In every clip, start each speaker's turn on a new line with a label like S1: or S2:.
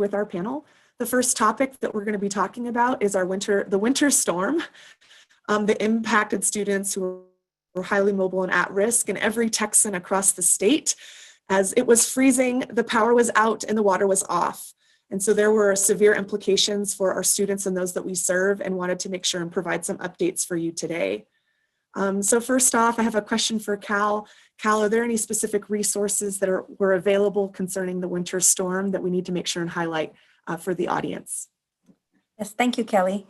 S1: with our panel. The first topic that we're going to be talking about is the winter storm that impacted students who were highly mobile and at risk, and every Texan across the state. As it was freezing, the power was out and the water was off. And so there were severe implications for our students and those that we serve, and wanted to make sure and provide some updates for you today. So first off, I have a question for Cal. Cal, are there any specific resources that were available concerning the winter storm that we need to make sure and highlight for the audience?
S2: Yes, thank you, Kelly.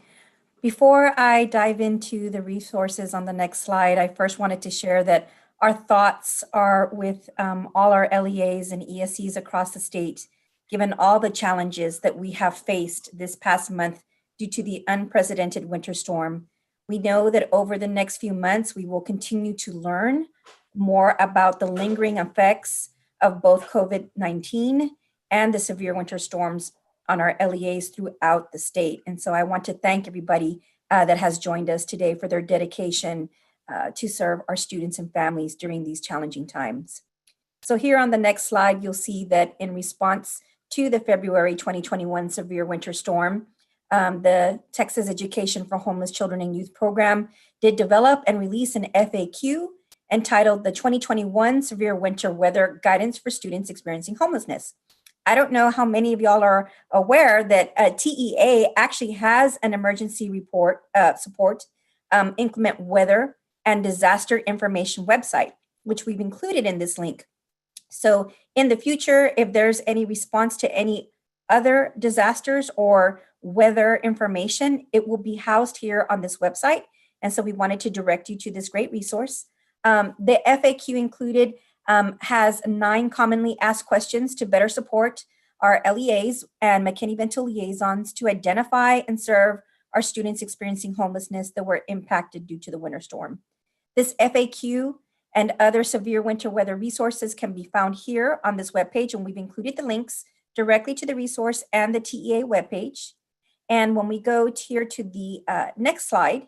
S2: Before I dive into the resources on the next slide, I first wanted to share that our thoughts are with all our LEAs and ESCs across the state, given all the challenges that we have faced this past month due to the unprecedented winter storm. We know that over the next few months, we will continue to learn more about the lingering effects of both COVID-19 and the severe winter storms on our LEAs throughout the state. And so I want to thank everybody that has joined us today for their dedication to serve our students and families during these challenging times. So here on the next slide, you'll see that in response to the February 2021 severe winter storm, the Texas Education for Homeless Children and Youth program did develop and release an FAQ entitled the 2021 Severe Winter Weather Guidance for Students Experiencing Homelessness. I don't know how many of y'all are aware that TEA actually has an emergency report support, inclement weather and disaster information website, which we've included in this link. So in the future, if there's any response to any other disasters or weather information, it will be housed here on this website. And so we wanted to direct you to this great resource. The FAQ included has 9 commonly asked questions to better support our LEAs and McKinney-Vento liaisons to identify and serve our students experiencing homelessness that were impacted due to the winter storm. This FAQ and other severe winter weather resources can be found here on this webpage, and we've included the links directly to the resource and the TEA webpage. And when we go here to the next slide,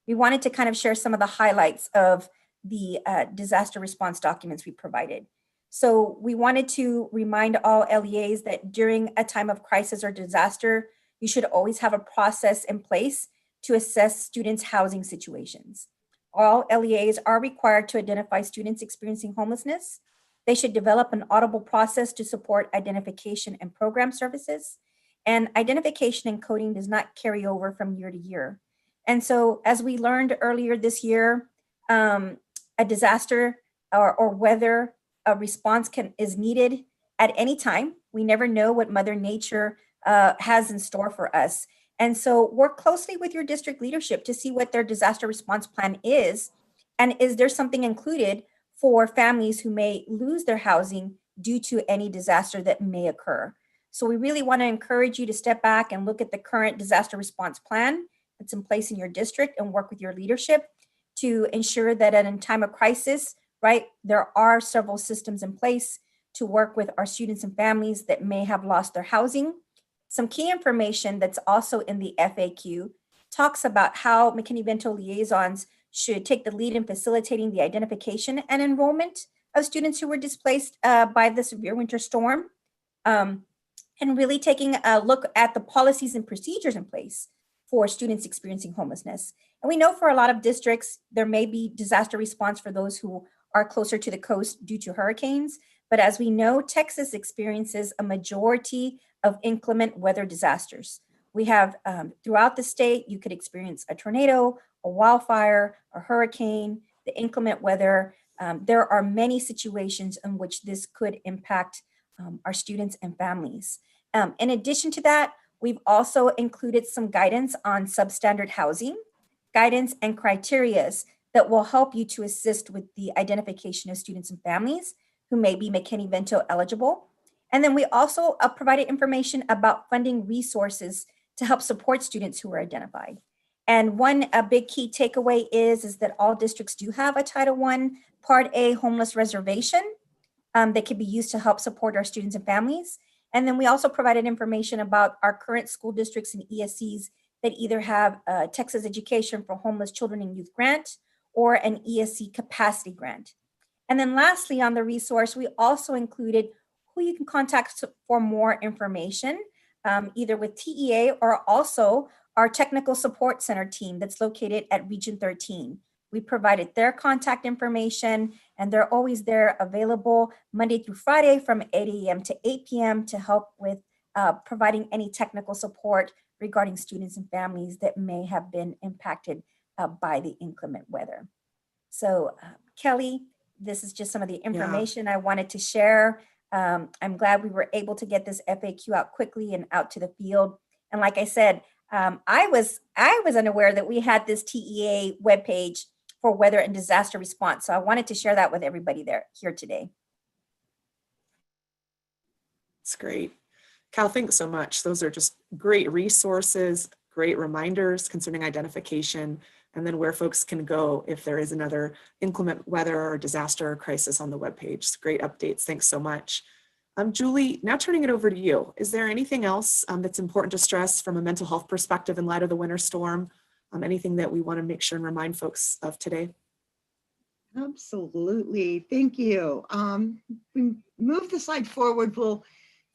S2: we wanted to kind of share some of the highlights of the disaster response documents we provided. So we wanted to remind all LEAs that during a time of crisis or disaster, you should always have a process in place to assess students' housing situations. All LEAs are required to identify students experiencing homelessness. They should develop an audible process to support identification and program services. And identification and coding does not carry over from year to year. And so as we learned earlier this year, a disaster or weather response is needed at any time. We never know what Mother Nature has in store for us. And so work closely with your district leadership to see what their disaster response plan is. And is there something included for families who may lose their housing due to any disaster that may occur? So we really want to encourage you to step back and look at the current disaster response plan that's in place in your district and work with your leadership to ensure that at a time of crisis, right, there are several systems in place to work with our students and families that may have lost their housing. Some key information that's also in the FAQ talks about how McKinney-Vento liaisons should take the lead in facilitating the identification and enrollment of students who were displaced by the severe winter storm, and really taking a look at the policies and procedures in place for students experiencing homelessness. And we know for a lot of districts, there may be disaster response for those who are closer to the coast due to hurricanes. But as we know, Texas experiences a majority of inclement weather disasters. We have throughout the state, you could experience a tornado, a wildfire, a hurricane, the inclement weather. There are many situations in which this could impact our students and families. In addition to that, we've also included some guidance on substandard housing, guidance and criterias that will help you to assist with the identification of students and families who may be McKinney-Vento eligible. And then we also provided information about funding resources to help support students who are identified. And a big key takeaway is that all districts do have a Title I Part A homeless reservation that can be used to help support our students and families. And then we also provided information about our current school districts and ESCs that either have a Texas Education for Homeless Children and Youth grant or an ESC capacity grant. And then lastly, on the resource, we also included who you can contact for more information, either with TEA or also our technical support center team that's located at Region 13. We provided their contact information, and they're always there available Monday through Friday from 8 a.m. to 8 p.m. to help with providing any technical support regarding students and families that may have been impacted by the inclement weather. So Kelly, this is just some of the information I wanted to share. I'm glad we were able to get this FAQ out quickly and out to the field. And like I said, I was unaware that we had this TEA webpage for weather and disaster response. So I wanted to share that with everybody here today.
S1: That's great. Cal, thanks so much. Those are just great resources, great reminders concerning identification, and then where folks can go if there is another inclement weather or disaster or crisis on the webpage. Great updates. Thanks so much. Julie, now turning it over to you. Is there anything else that's important to stress from a mental health perspective in light of the winter storm? Anything that we want to make sure and remind folks of today?
S3: Absolutely. Thank you. We move the slide forward. We'll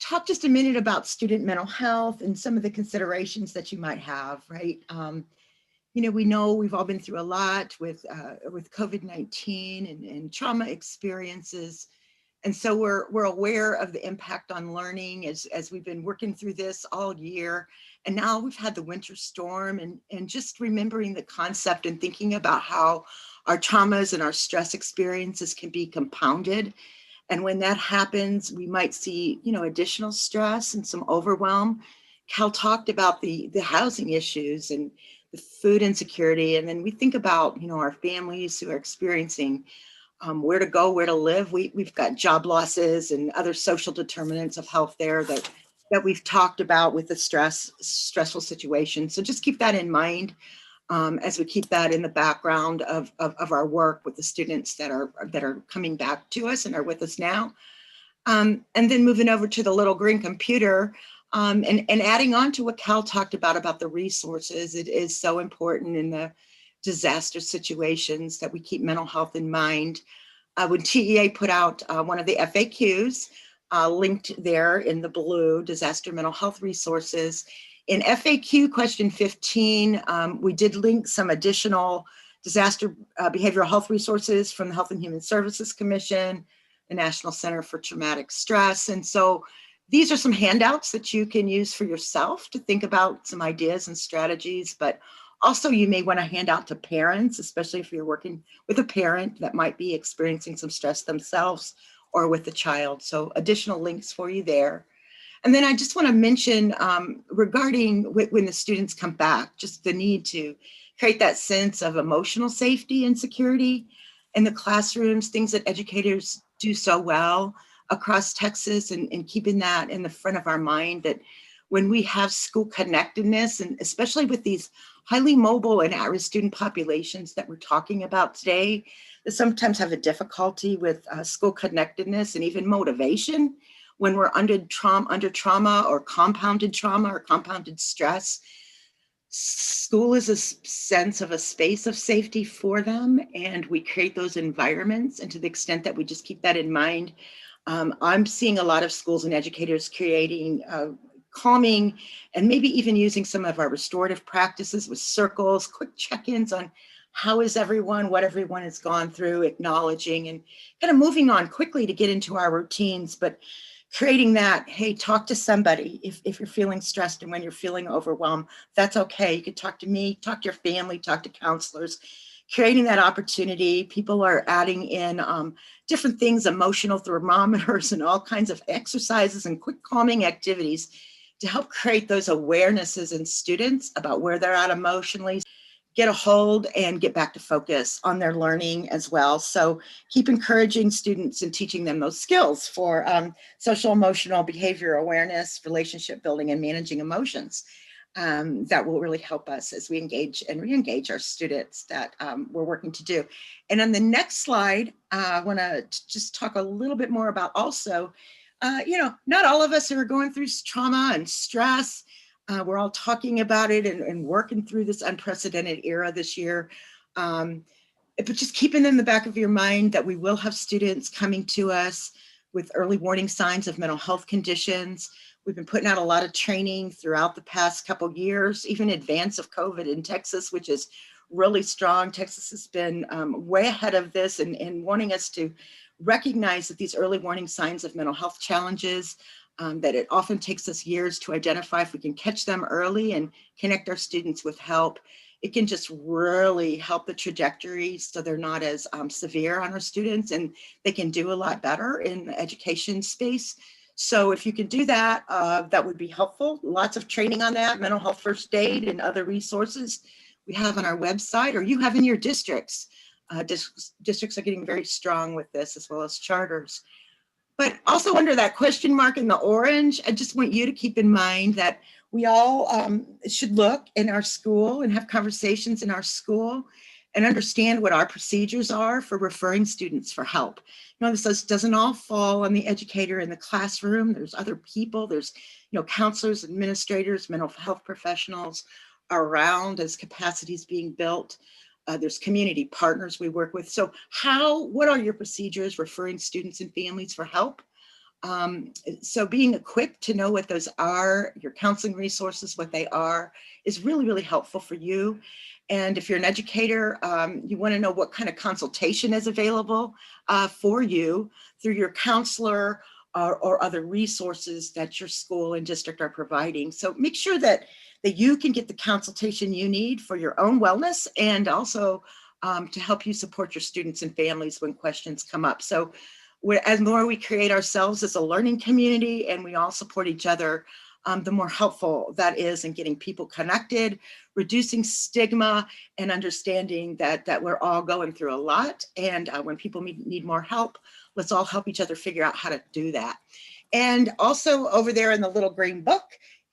S3: talk just a minute about student mental health and some of the considerations that you might have, right? You know, we know we've all been through a lot with COVID-19 and trauma experiences. And so we're aware of the impact on learning as we've been working through this all year. And now we've had the winter storm and just remembering the concept and thinking about how our traumas and our stress experiences can be compounded. And when that happens, we might see, you know, additional stress and some overwhelm. Cal talked about the housing issues and the food insecurity. And then we think about, you know, our families who are experiencing where to go, where to live. We've got job losses and other social determinants of health there that we've talked about with the stressful situation. So just keep that in mind as we keep that in the background of our work with the students that are coming back to us and are with us now. And then moving over to the little green computer and adding on to what Cal talked about the resources. It is so important in the disaster situations that we keep mental health in mind. When TEA put out one of the FAQs, linked there in the blue, disaster mental health resources. In FAQ question 15, we did link some additional disaster behavioral health resources from the Health and Human Services Commission, the National Center for Traumatic Stress. And so these are some handouts that you can use for yourself to think about some ideas and strategies, but also you may want to hand out to parents, especially if you're working with a parent that might be experiencing some stress themselves or with the child. So additional links for you there. And then I just want to mention regarding when the students come back, just the need to create that sense of emotional safety and security in the classrooms, things that educators do so well across Texas, and keeping that in the front of our mind that when we have school connectedness, and especially with these highly mobile and at-risk student populations that we're talking about today, that sometimes have a difficulty with school connectedness and even motivation when we're under trauma or compounded stress. School is a sense of a space of safety for them, and we create those environments. And to the extent that we just keep that in mind, I'm seeing a lot of schools and educators creating calming and maybe even using some of our restorative practices with circles, quick check-ins on how is everyone, what everyone has gone through, acknowledging and kind of moving on quickly to get into our routines, but creating that, hey, talk to somebody if you're feeling stressed and when you're feeling overwhelmed, that's okay. You could talk to me, talk to your family, talk to counselors. Creating that opportunity. People are adding in different things, emotional thermometers and all kinds of exercises and quick calming activities to help create those awarenesses in students about where they're at emotionally, get a hold and get back to focus on their learning as well. So keep encouraging students and teaching them those skills for social emotional behavior awareness, relationship building, and managing emotions. That will really help us as we engage and re-engage our students that we're working to do. And on the next slide, I want to just talk a little bit more about also, you know, not all of us are going through trauma and stress. We're all talking about it and working through this unprecedented era this year. But just keeping in the back of your mind that we will have students coming to us with early warning signs of mental health conditions. We've been putting out a lot of training throughout the past couple years, even in advance of COVID in Texas, which is really strong. Texas has been way ahead of this and wanting us to recognize that these early warning signs of mental health challenges, that it often takes us years to identify. If we can catch them early and connect our students with help, it can just really help the trajectory so they're not as severe on our students and they can do a lot better in the education space. So if you can do that, that would be helpful. Lots of training on that, mental health first aid and other resources we have on our website or you have in your districts. Districts are getting very strong with this as well as charters. But also under that question mark in the orange, I just want you to keep in mind that we all should look in our school and have conversations in our school and understand what our procedures are for referring students for help. You know, this doesn't all fall on the educator in the classroom. There's other people, there's, you know, counselors, administrators, mental health professionals around as capacities being built. There's community partners we work with. So what are your procedures referring students and families for help? So being equipped to know what those are, your counseling resources, what they are, is really, really helpful for you. And if you're an educator, you want to know what kind of consultation is available for you through your counselor or other resources that your school and district are providing. So make sure that you can get the consultation you need for your own wellness and also to help you support your students and families when questions come up. So as more we create ourselves as a learning community and we all support each other, the more helpful that is in getting people connected, reducing stigma, and understanding that we're all going through a lot. And when people need more help, let's all help each other figure out how to do that. And also over there in the little green book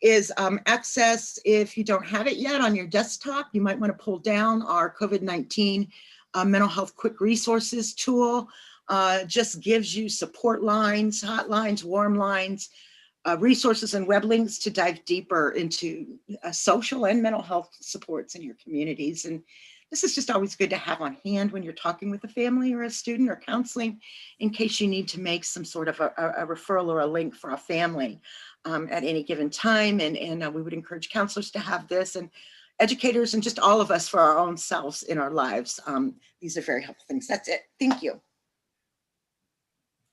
S3: is access, if you don't have it yet on your desktop, you might want to pull down our COVID-19 mental health quick resources tool. Just gives you support lines, hotlines, warm lines, resources and web links to dive deeper into social and mental health supports in your communities. And this is just always good to have on hand when you're talking with a family or a student or counseling in case you need to make some sort of a referral or a link for a family at any given time. And we would encourage counselors to have this and educators and just all of us for our own selves in our lives. These are very helpful things. That's it. Thank you.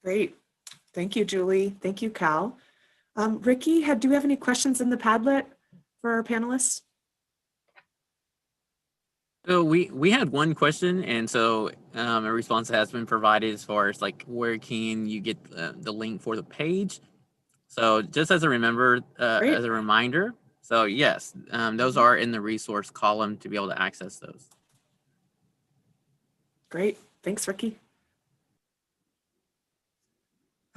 S1: Great. Thank you, Julie. Thank you, Cal. Ricky, do we have any questions in the Padlet for our panelists?
S4: So we had one question, and so a response has been provided as far as like where can you get the link for the page. So just as a reminder. So yes, those are in the resource column to be able to access those.
S1: Great, thanks, Ricky.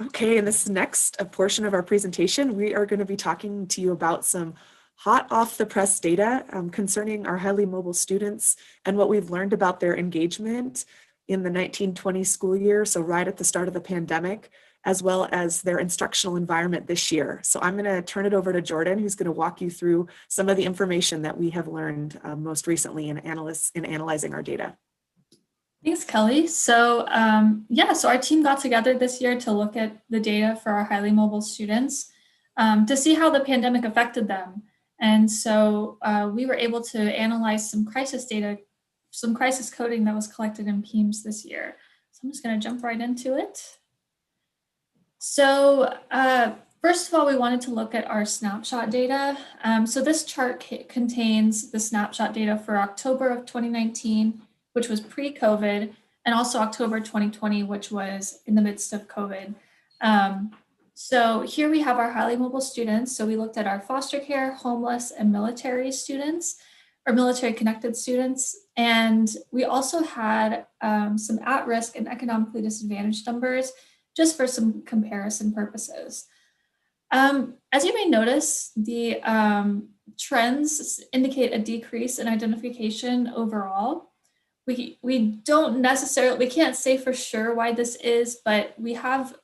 S1: Okay, in this next portion of our presentation, we are going to be talking to you about some hot off the press data concerning our highly mobile students and what we've learned about their engagement in the 1920 school year, so right at the start of the pandemic, as well as their instructional environment this year. So I'm going to turn it over to Jordan, who's going to walk you through some of the information that we have learned most recently in analyzing our data.
S5: Thanks, Kelly. So so our team got together this year to look at the data for our highly mobile students to see how the pandemic affected them. And so we were able to analyze some crisis data, some crisis coding that was collected in PEIMS this year. So I'm just going to jump right into it. So first of all, we wanted to look at our snapshot data. So this chart contains the snapshot data for October of 2019, which was pre-COVID, and also October 2020, which was in the midst of COVID. So here we have our highly mobile students. So we looked at our foster care, homeless, and military students, or military connected students. And we also had some at-risk and economically disadvantaged numbers, just for some comparison purposes. As you may notice, the trends indicate a decrease in identification overall. We don't necessarily, we can't say for sure why this is, but we have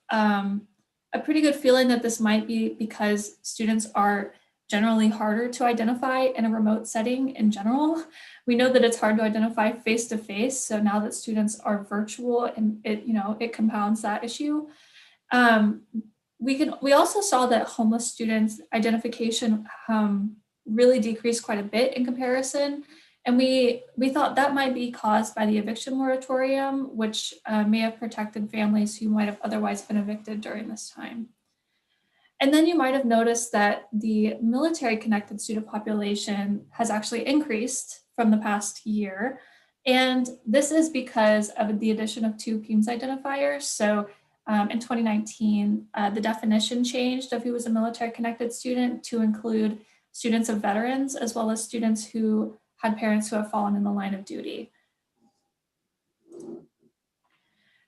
S5: a pretty good feeling that this might be because students are generally harder to identify in a remote setting in general. We know that it's hard to identify face-to-face. So now that students are virtual, and it compounds that issue. We also saw that homeless students identification really decreased quite a bit in comparison. And we thought that might be caused by the eviction moratorium, which may have protected families who might have otherwise been evicted during this time. And then you might have noticed that the military connected student population has actually increased from the past year. And this is because of the addition of 2 PIMS identifiers. So in 2019, the definition changed of who was a military connected student to include students of veterans, as well as students who had parents who have fallen in the line of duty.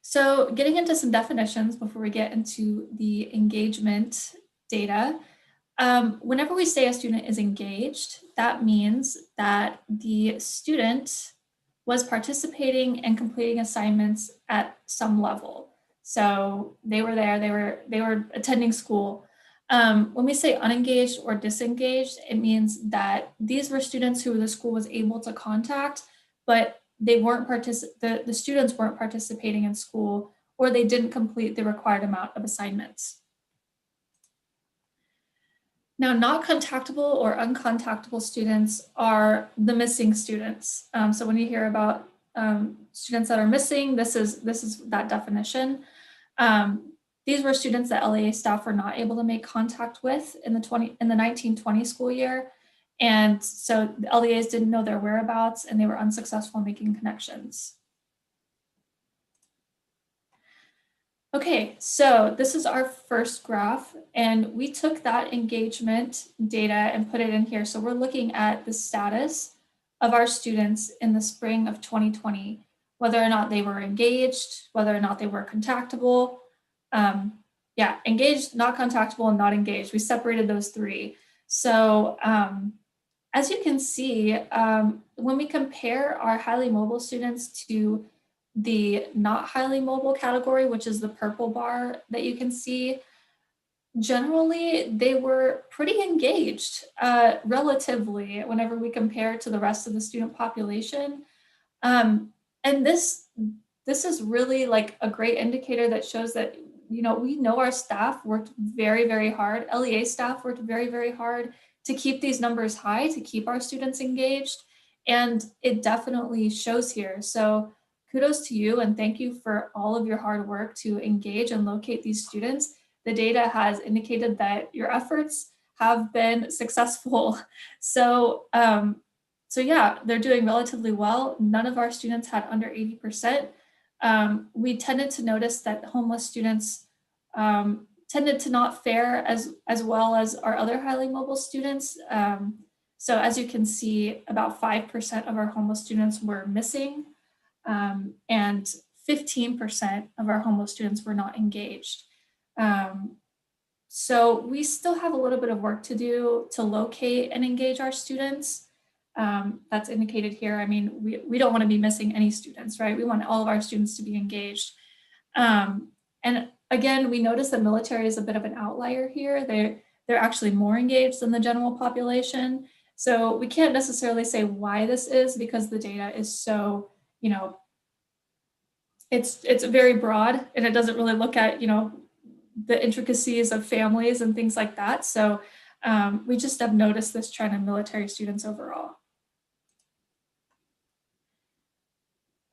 S5: So getting into some definitions before we get into the engagement data. Whenever we say a student is engaged, that means that the student was participating and completing assignments at some level. So they were there, they were attending school. When we say unengaged or disengaged, it means that these were students who the school was able to contact, but they weren't the students weren't participating in school, or they didn't complete the required amount of assignments. Now, not contactable or uncontactable students are the missing students. So when you hear about students that are missing, this is that definition. These were students that LEA staff were not able to make contact with in the 1920 school year. And so the LEAs didn't know their whereabouts and they were unsuccessful in making connections. Okay, so this is our first graph, and we took that engagement data and put it in here. So we're looking at the status of our students in the spring of 2020, whether or not they were engaged, whether or not they were contactable. Engaged, not contactable, and not engaged. We separated those 3. So as you can see, when we compare our highly mobile students to the not highly mobile category, which is the purple bar that you can see, generally they were pretty engaged relatively whenever we compare to the rest of the student population. And this is really like a great indicator that shows that, we know our staff worked very, very hard. LEA staff worked very, very hard to keep these numbers high, to keep our students engaged. And it definitely shows here. So kudos to you, and thank you for all of your hard work to engage and locate these students. The data has indicated that your efforts have been successful. So yeah, they're doing relatively well. None of our students had under 80%. We tended to notice that homeless students tended to not fare as well as our other highly mobile students. So as you can see, about 5% of our homeless students were missing, and 15% of our homeless students were not engaged. So we still have a little bit of work to do to locate and engage our students. That's indicated here. I mean, we don't want to be missing any students, right? We want all of our students to be engaged. And again, we notice that military is a bit of an outlier here. They're actually more engaged than the general population. So we can't necessarily say why this is, because the data is so, it's very broad, and it doesn't really look at, the intricacies of families and things like that. So we just have noticed this trend in military students overall.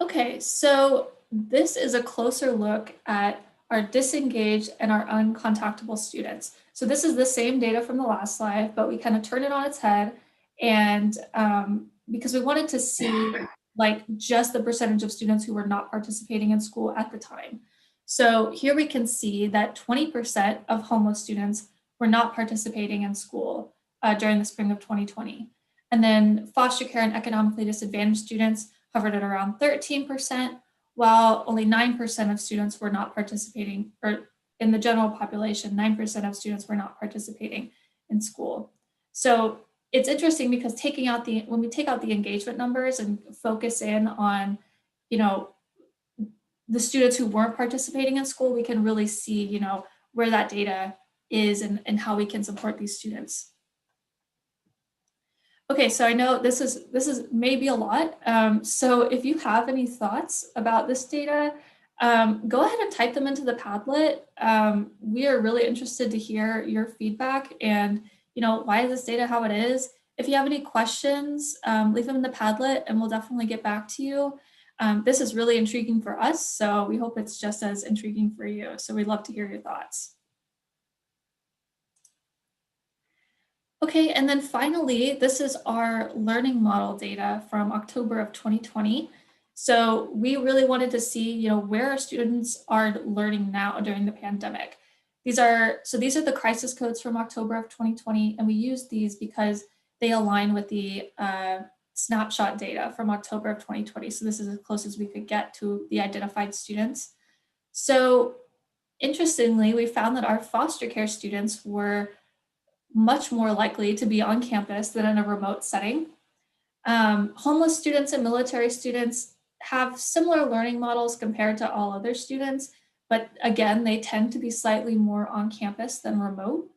S5: Okay, so this is a closer look at our disengaged and our uncontactable students. So this is the same data from the last slide, but we kind of turn it on its head, and because we wanted to see like just the percentage of students who were not participating in school at the time. So here we can see that 20% of homeless students were not participating in school during the spring of 2020. And then foster care and economically disadvantaged students hovered at around 13%, while only 9% of students were not participating, or in the general population, 9% of students were not participating in school. So it's interesting because when we take out the engagement numbers and focus in on, the students who weren't participating in school, we can really see, where that data is and how we can support these students. Okay, so I know this is maybe a lot. So if you have any thoughts about this data, go ahead and type them into the Padlet. We are really interested to hear your feedback and, why is this data how it is? If you have any questions, leave them in the Padlet and we'll definitely get back to you. This is really intriguing for us, so we hope it's just as intriguing for you. So we'd love to hear your thoughts. Okay, and then finally, this is our learning model data from October of 2020. So we really wanted to see, where our students are learning now during the pandemic. These are the crisis codes from October of 2020, and we use these because they align with the snapshot data from October of 2020. So this is as close as we could get to the identified students. So interestingly, we found that our foster care students were much more likely to be on campus than in a remote setting. Homeless students and military students have similar learning models compared to all other students, but again, they tend to be slightly more on campus than remote.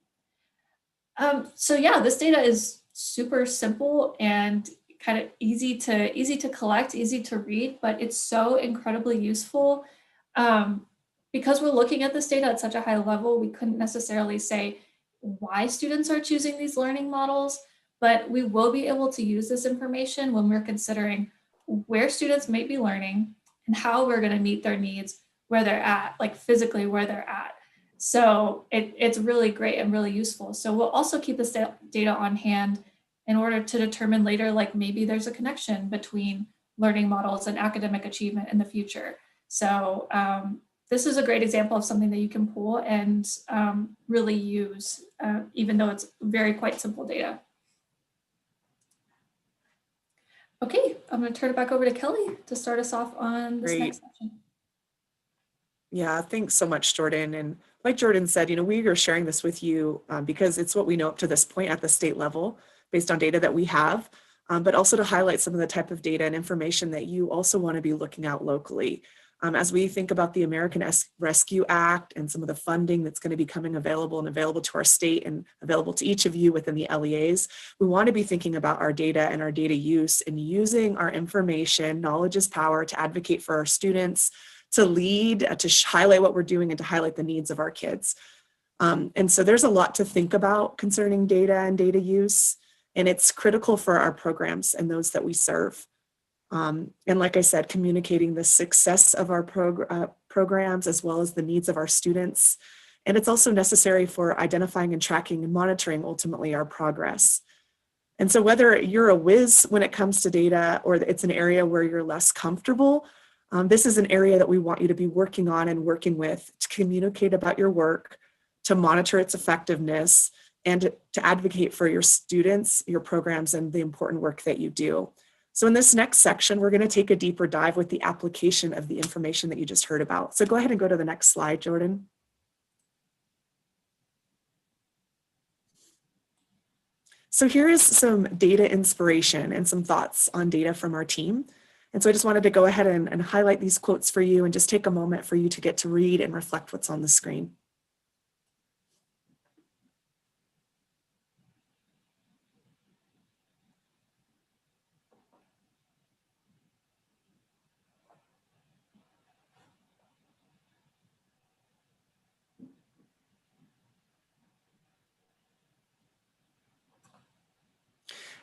S5: So yeah, this data is super simple and kind of easy to collect, easy to read, but it's so incredibly useful. Because we're looking at this data at such a high level, we couldn't necessarily say why students are choosing these learning models, but we will be able to use this information when we're considering where students may be learning and how we're going to meet their needs where they're at, like physically where they're at. So it's really great and really useful. So we'll also keep this data on hand in order to determine later, like maybe there's a connection between learning models and academic achievement in the future. So this is a great example of something that you can pull and really use, even though it's very quite simple data. Okay, I'm going to turn it back over to Kelly to start us off on this next section.
S1: Yeah, thanks so much, Jordan. And like Jordan said, we are sharing this with you because it's what we know up to this point at the state level based on data that we have, but also to highlight some of the type of data and information that you also want to be looking at locally. As we think about the American Rescue Act and some of the funding that's going to be coming available to our state and available to each of you within the LEAs, we want to be thinking about our data and our data use and using our information, knowledge is power, to advocate for our students, to lead, to highlight what we're doing and to highlight the needs of our kids. And so there's a lot to think about concerning data and data use, and it's critical for our programs and those that we serve. And like I said, communicating the success of our programs as well as the needs of our students. And it's also necessary for identifying and tracking and monitoring ultimately our progress. And so whether you're a whiz when it comes to data or it's an area where you're less comfortable, this is an area that we want you to be working on and working with to communicate about your work, to monitor its effectiveness, and to advocate for your students, your programs, and the important work that you do. So in this next section, we're going to take a deeper dive with the application of the information that you just heard about. So go ahead and go to the next slide, Jordan. So here is some data inspiration and some thoughts on data from our team. And so I just wanted to go ahead and highlight these quotes for you and just take a moment for you to get to read and reflect what's on the screen.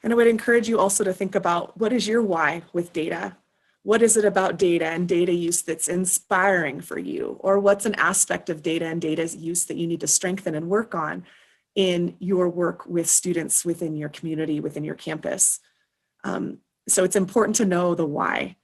S1: And I would encourage you also to think about, what is your why with data? What is it about data and data use that's inspiring for you? Or what's an aspect of data and data use that you need to strengthen and work on in your work with students within your community, within your campus? So it's important to know the why.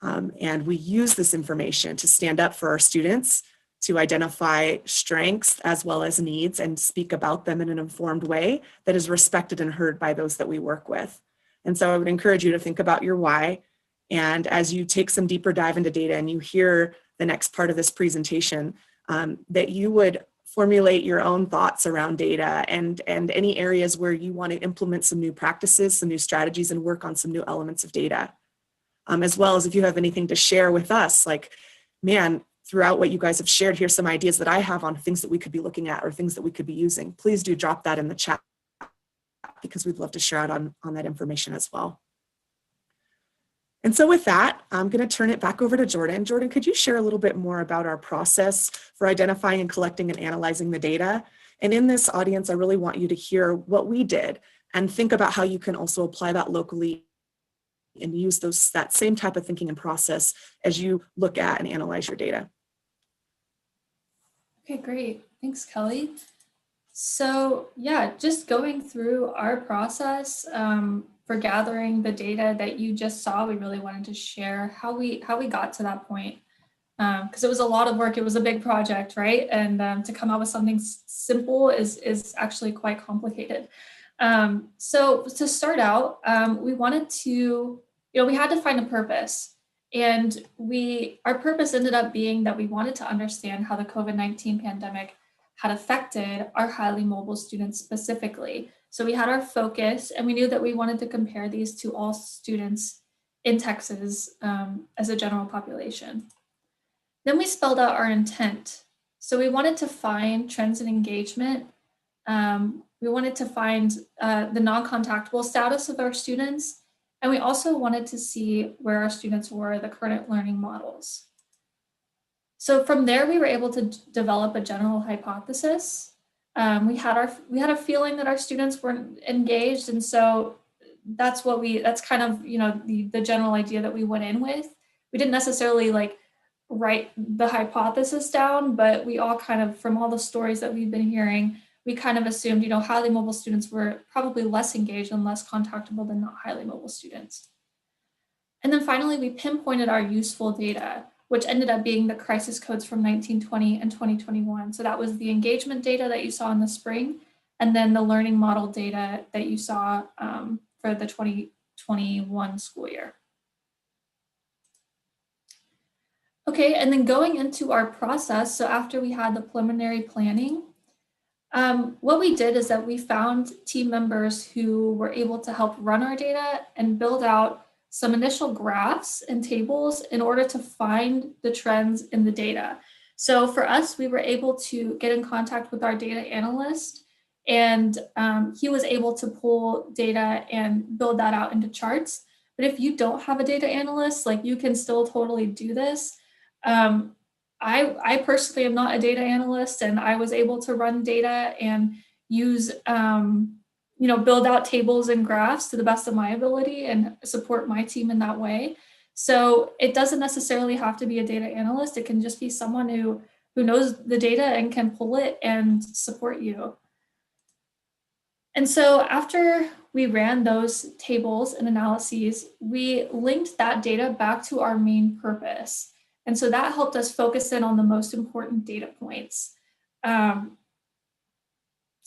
S1: And we use this information to stand up for our students, to identify strengths as well as needs and speak about them in an informed way that is respected and heard by those that we work with. And so I would encourage you to think about your why. And as you take some deeper dive into data and you hear the next part of this presentation, that you would formulate your own thoughts around data and any areas where you want to implement some new practices, some new strategies, and work on some new elements of data. As well as if you have anything to share with us, like, man, throughout what you guys have shared, here's some ideas that I have on things that we could be looking at or things that we could be using. Please do drop that in the chat because we'd love to share out on that information as well. And so with that, I'm going to turn it back over to Jordan. Jordan, could you share a little bit more about our process for identifying and collecting and analyzing the data? And in this audience, I really want you to hear what we did and think about how you can also apply that locally and use that same type of thinking and process as you look at and analyze your data.
S5: Okay, great. Thanks, Kelly. So yeah, just going through our process for gathering the data that you just saw, we really wanted to share how we got to that point. Because it was a lot of work, it was a big project, right? And to come out with something simple is actually quite complicated. So to start out, we wanted to, we had to find a purpose. And our purpose ended up being that we wanted to understand how the COVID-19 pandemic had affected our highly mobile students specifically. So we had our focus, and we knew that we wanted to compare these to all students in Texas as a general population. Then we spelled out our intent. So we wanted to find trends in engagement. We wanted to find the non-contactable status of our students. And we also wanted to see where our students were, the current learning models. So from there, we were able to develop a general hypothesis. We had a feeling that our students weren't engaged. And so that's kind of, the general idea that we went in with. We didn't necessarily write the hypothesis down, but we all kind of, from all the stories that we've been hearing, we kind of assumed, highly mobile students were probably less engaged and less contactable than not highly mobile students. And then finally, we pinpointed our useful data, which ended up being the crisis codes from 1920 and 2021. So that was the engagement data that you saw in the spring, and then the learning model data that you saw for the 2021 school year. Okay, and then going into our process, so after we had the preliminary planning, what we did is that we found team members who were able to help run our data and build out some initial graphs and tables in order to find the trends in the data. So for us, we were able to get in contact with our data analyst, and he was able to pull data and build that out into charts. But if you don't have a data analyst, you can still totally do this. I personally am not a data analyst, and I was able to run data and use, build out tables and graphs to the best of my ability and support my team in that way. So it doesn't necessarily have to be a data analyst. It can just be someone who knows the data and can pull it and support you. And so after we ran those tables and analyses, we linked that data back to our main purpose. And so that helped us focus in on the most important data points.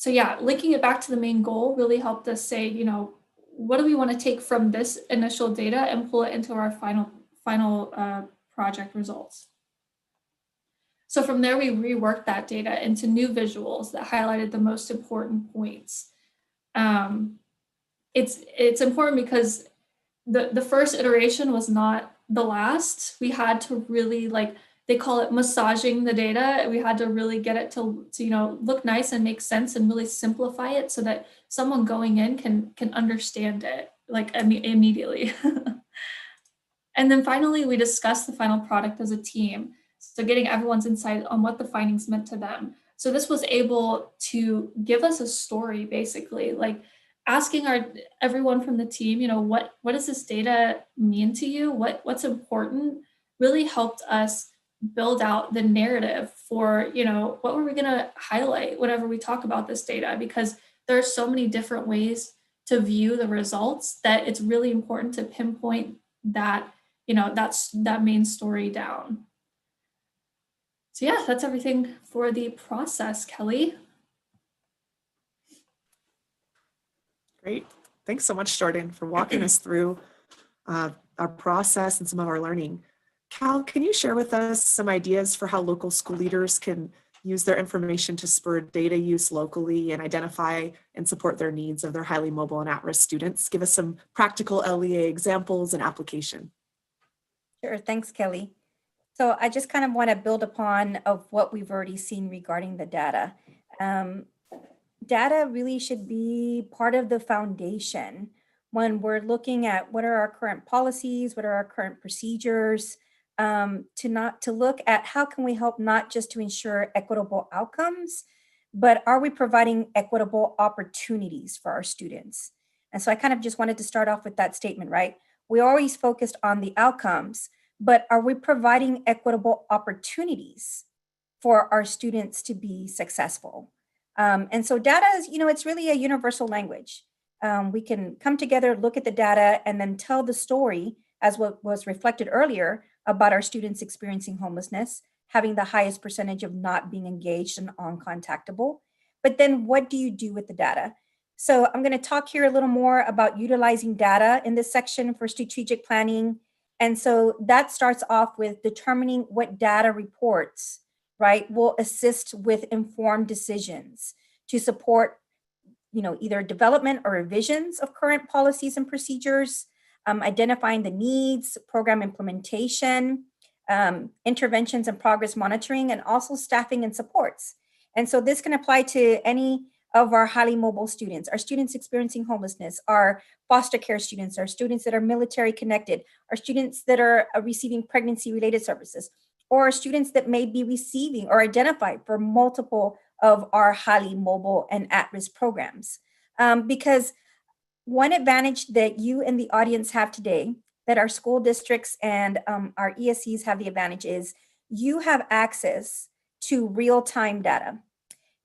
S5: So yeah, linking it back to the main goal really helped us say, what do we want to take from this initial data and pull it into our final project results. So from there, we reworked that data into new visuals that highlighted the most important points. It's important because the first iteration was not the last. We had to really, they call it massaging the data. We had to really get it to look nice and make sense and really simplify it so that someone going in can understand it immediately. And then finally, we discussed the final product as a team. So getting everyone's insight on what the findings meant to them. So this was able to give us a story, basically, asking everyone from the team, what does this data mean to you? What's important really helped us build out the narrative for, what were we going to highlight whenever we talk about this data? Because there are so many different ways to view the results that it's really important to pinpoint that, that main story down. So yeah, that's everything for the process, Kelly.
S1: Great. Thanks so much, Jordan, for walking us through our process and some of our learning. Cal, can you share with us some ideas for how local school leaders can use their information to spur data use locally and identify and support their needs of their highly mobile and at-risk students? Give us some practical LEA examples and application.
S2: Sure, thanks, Kelly. So I just kind of want to build upon of what we've already seen regarding the data. Data really should be part of the foundation when we're looking at what are our current policies, what are our current procedures, to look at how can we help not just to ensure equitable outcomes, but are we providing equitable opportunities for our students? And so I kind of just wanted to start off with that statement, right? We always focused on the outcomes, but are we providing equitable opportunities for our students to be successful? And so data is, it's really a universal language. We can come together, look at the data, and then tell the story as what was reflected earlier about our students experiencing homelessness, having the highest percentage of not being engaged and uncontactable. But then what do you do with the data? So I'm going to talk here a little more about utilizing data in this section for strategic planning. And so that starts off with determining what data reports, right, will assist with informed decisions to support, either development or revisions of current policies and procedures, identifying the needs, program implementation, interventions and progress monitoring, and also staffing and supports. And so this can apply to any of our highly mobile students, our students experiencing homelessness, our foster care students, our students that are military connected, our students that are receiving pregnancy related services, or students that may be receiving or identified for multiple of our highly mobile and at-risk programs. Because one advantage that you and the audience have today, that our school districts and our ESCs have the advantage is you have access to real-time data.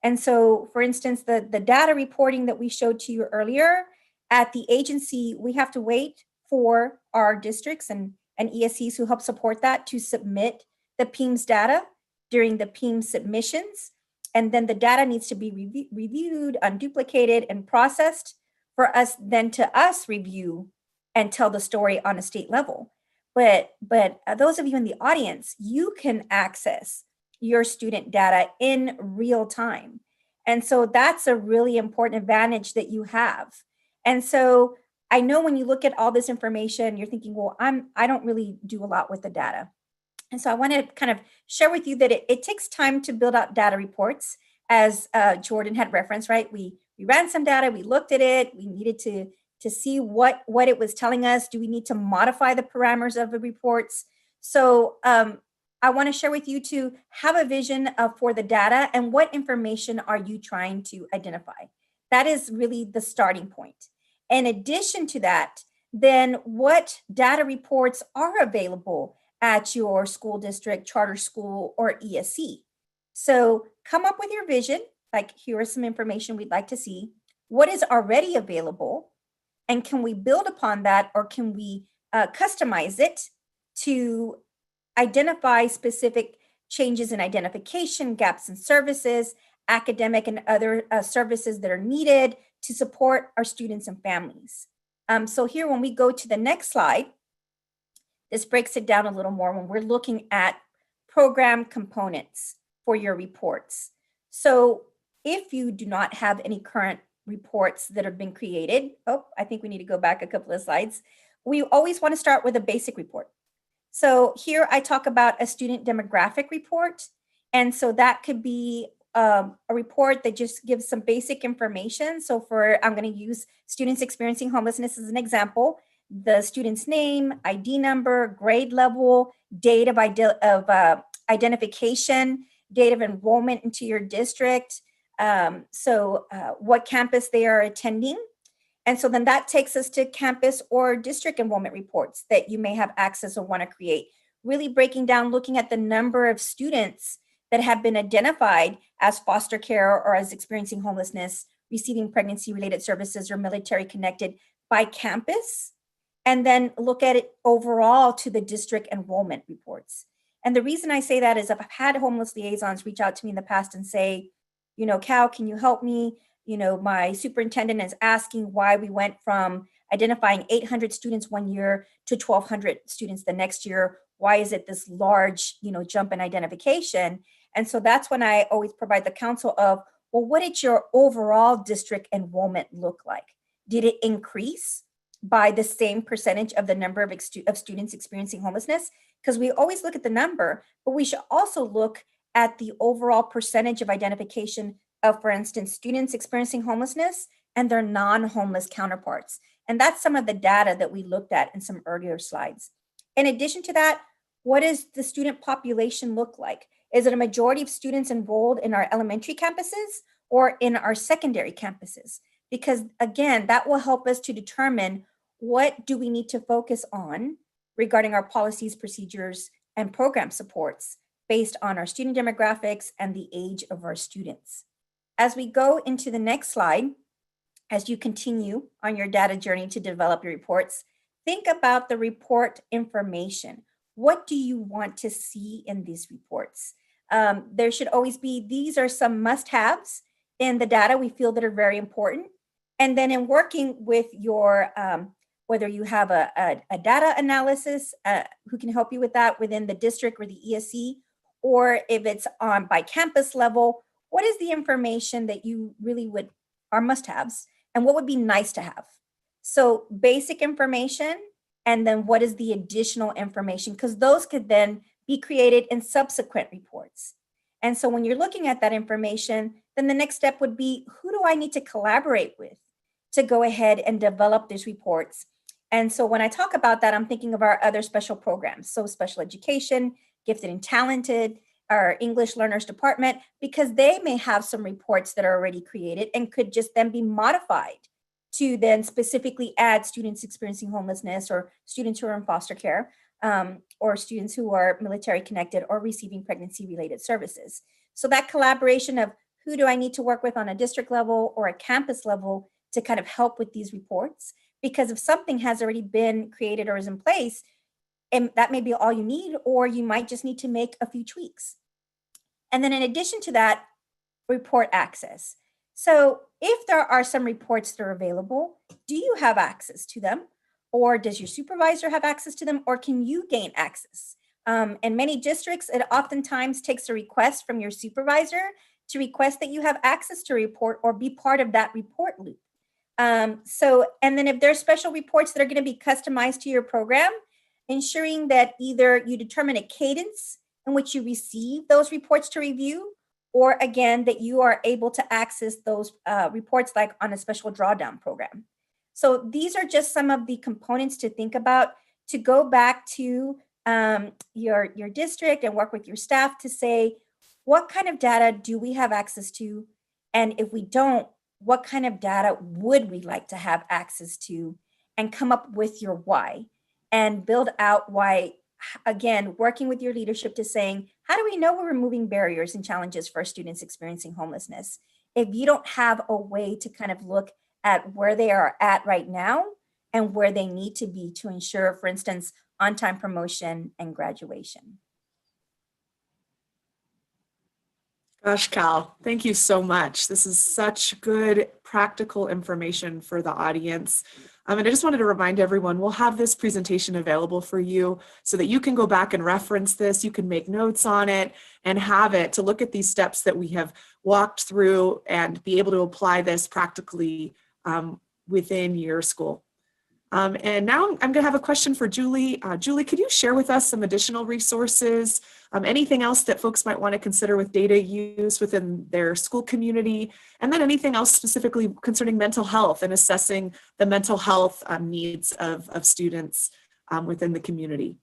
S2: And so, for instance, the data reporting that we showed to you earlier, at the agency, we have to wait for our districts and ESCs who help support that to submit the PEIMS data during the PEIMS submissions. And then the data needs to be reviewed, unduplicated, and processed for us then to review and tell the story on a state level. But those of you in the audience, you can access your student data in real time. And so that's a really important advantage that you have. And so I know when you look at all this information, you're thinking, well, I don't really do a lot with the data. And so I want to kind of share with you that it takes time to build out data reports, as Jordan had referenced, right? We ran some data, we looked at it, we needed to see what it was telling us. Do we need to modify the parameters of the reports? So I want to share with you to have a vision for the data and what information are you trying to identify. That is really the starting point. In addition to that, then what data reports are available at your school district, charter school, or ESC? So come up with your vision, like here is some information we'd like to see. What is already available? And can we build upon that, or can we customize it to identify specific changes in identification, gaps in services, academic and other services that are needed to support our students and families? So here, when we go to the next slide, this breaks it down a little more when we're looking at program components for your reports. So if you do not have any current reports that have been created, I think we need to go back a couple of slides. We always want to start with a basic report. So here I talk about a student demographic report. And so that could be a report that just gives some basic information. So I'm going to use students experiencing homelessness as an example. The student's name, ID number, grade level, date of identification, date of enrollment into your district, what campus they are attending. And so then that takes us to campus or district enrollment reports that you may have access or want to create, really breaking down, looking at the number of students that have been identified as foster care or as experiencing homelessness, receiving pregnancy-related services, or military connected by campus, and then look at it overall to the district enrollment reports. And the reason I say that is I've had homeless liaisons reach out to me in the past and say, Cal, can you help me? My superintendent is asking why we went from identifying 800 students one year to 1,200 students the next year. Why is it this large, jump in identification? And so that's when I always provide the counsel of, well, what did your overall district enrollment look like? Did it increase by the same percentage of the number of students experiencing homelessness? Because we always look at the number, but we should also look at the overall percentage of identification of, for instance, students experiencing homelessness and their non-homeless counterparts. And that's some of the data that we looked at in some earlier slides. In addition to that, what does the student population look like? Is it a majority of students enrolled in our elementary campuses or in our secondary campuses? Because again, that will help us to determine what do we need to focus on regarding our policies, procedures, and program supports based on our student demographics and the age of our students. As we go into the next slide, as you continue on your data journey to develop your reports, think about the report information. What do you want to see in these reports? There should always be, these are some must-haves in the data we feel that are very important. And then in working with your, whether you have a data analysis, who can help you with that within the district or the ESE, or if it's on by campus level, what is the information that you really would, are must-haves, and what would be nice to have? So basic information, and then what is the additional information? Because those could then be created in subsequent reports. And so when you're looking at that information, then the next step would be, who do I need to collaborate with to go ahead and develop these reports? And so when I talk about that, I'm thinking of our other special programs. So special education, gifted and talented, our English learners department, because they may have some reports that are already created and could just then be modified to then specifically add students experiencing homelessness or students who are in foster care, or students who are military connected or receiving pregnancy related services. So that collaboration of who do I need to work with on a district level or a campus level to kind of help with these reports? Because if something has already been created or is in place, and that may be all you need, or you might just need to make a few tweaks. And then in addition to that, report access. So if there are some reports that are available, do you have access to them? Or does your supervisor have access to them? Or can you gain access? In many districts, it oftentimes takes a request from your supervisor to request that you have access to a report or be part of that report loop. And then if there's special reports that are going to be customized to your program, ensuring that either you determine a cadence in which you receive those reports to review, or again, that you are able to access those reports like on a special drawdown program. So these are just some of the components to think about, to go back to your district and work with your staff to say, what kind of data do we have access to? And if we don't, what kind of data would we like to have access to? And come up with your why and build out why, again, working with your leadership to saying, how do we know we're removing barriers and challenges for students experiencing homelessness? If you don't have a way to kind of look at where they are at right now and where they need to be to ensure, for instance, on-time promotion and graduation.
S1: Gosh, Cal, thank you so much. This is such good practical information for the audience. And I just wanted to remind everyone, we'll have this presentation available for you so that you can go back and reference this. You can make notes on it and have it to look at these steps that we have walked through and be able to apply this practically within your school. And now I'm going to have a question for Julie. Julie, could you share with us some additional resources, anything else that folks might want to consider with data use within their school community, and then anything else specifically concerning mental health and assessing the mental health needs of students within the community?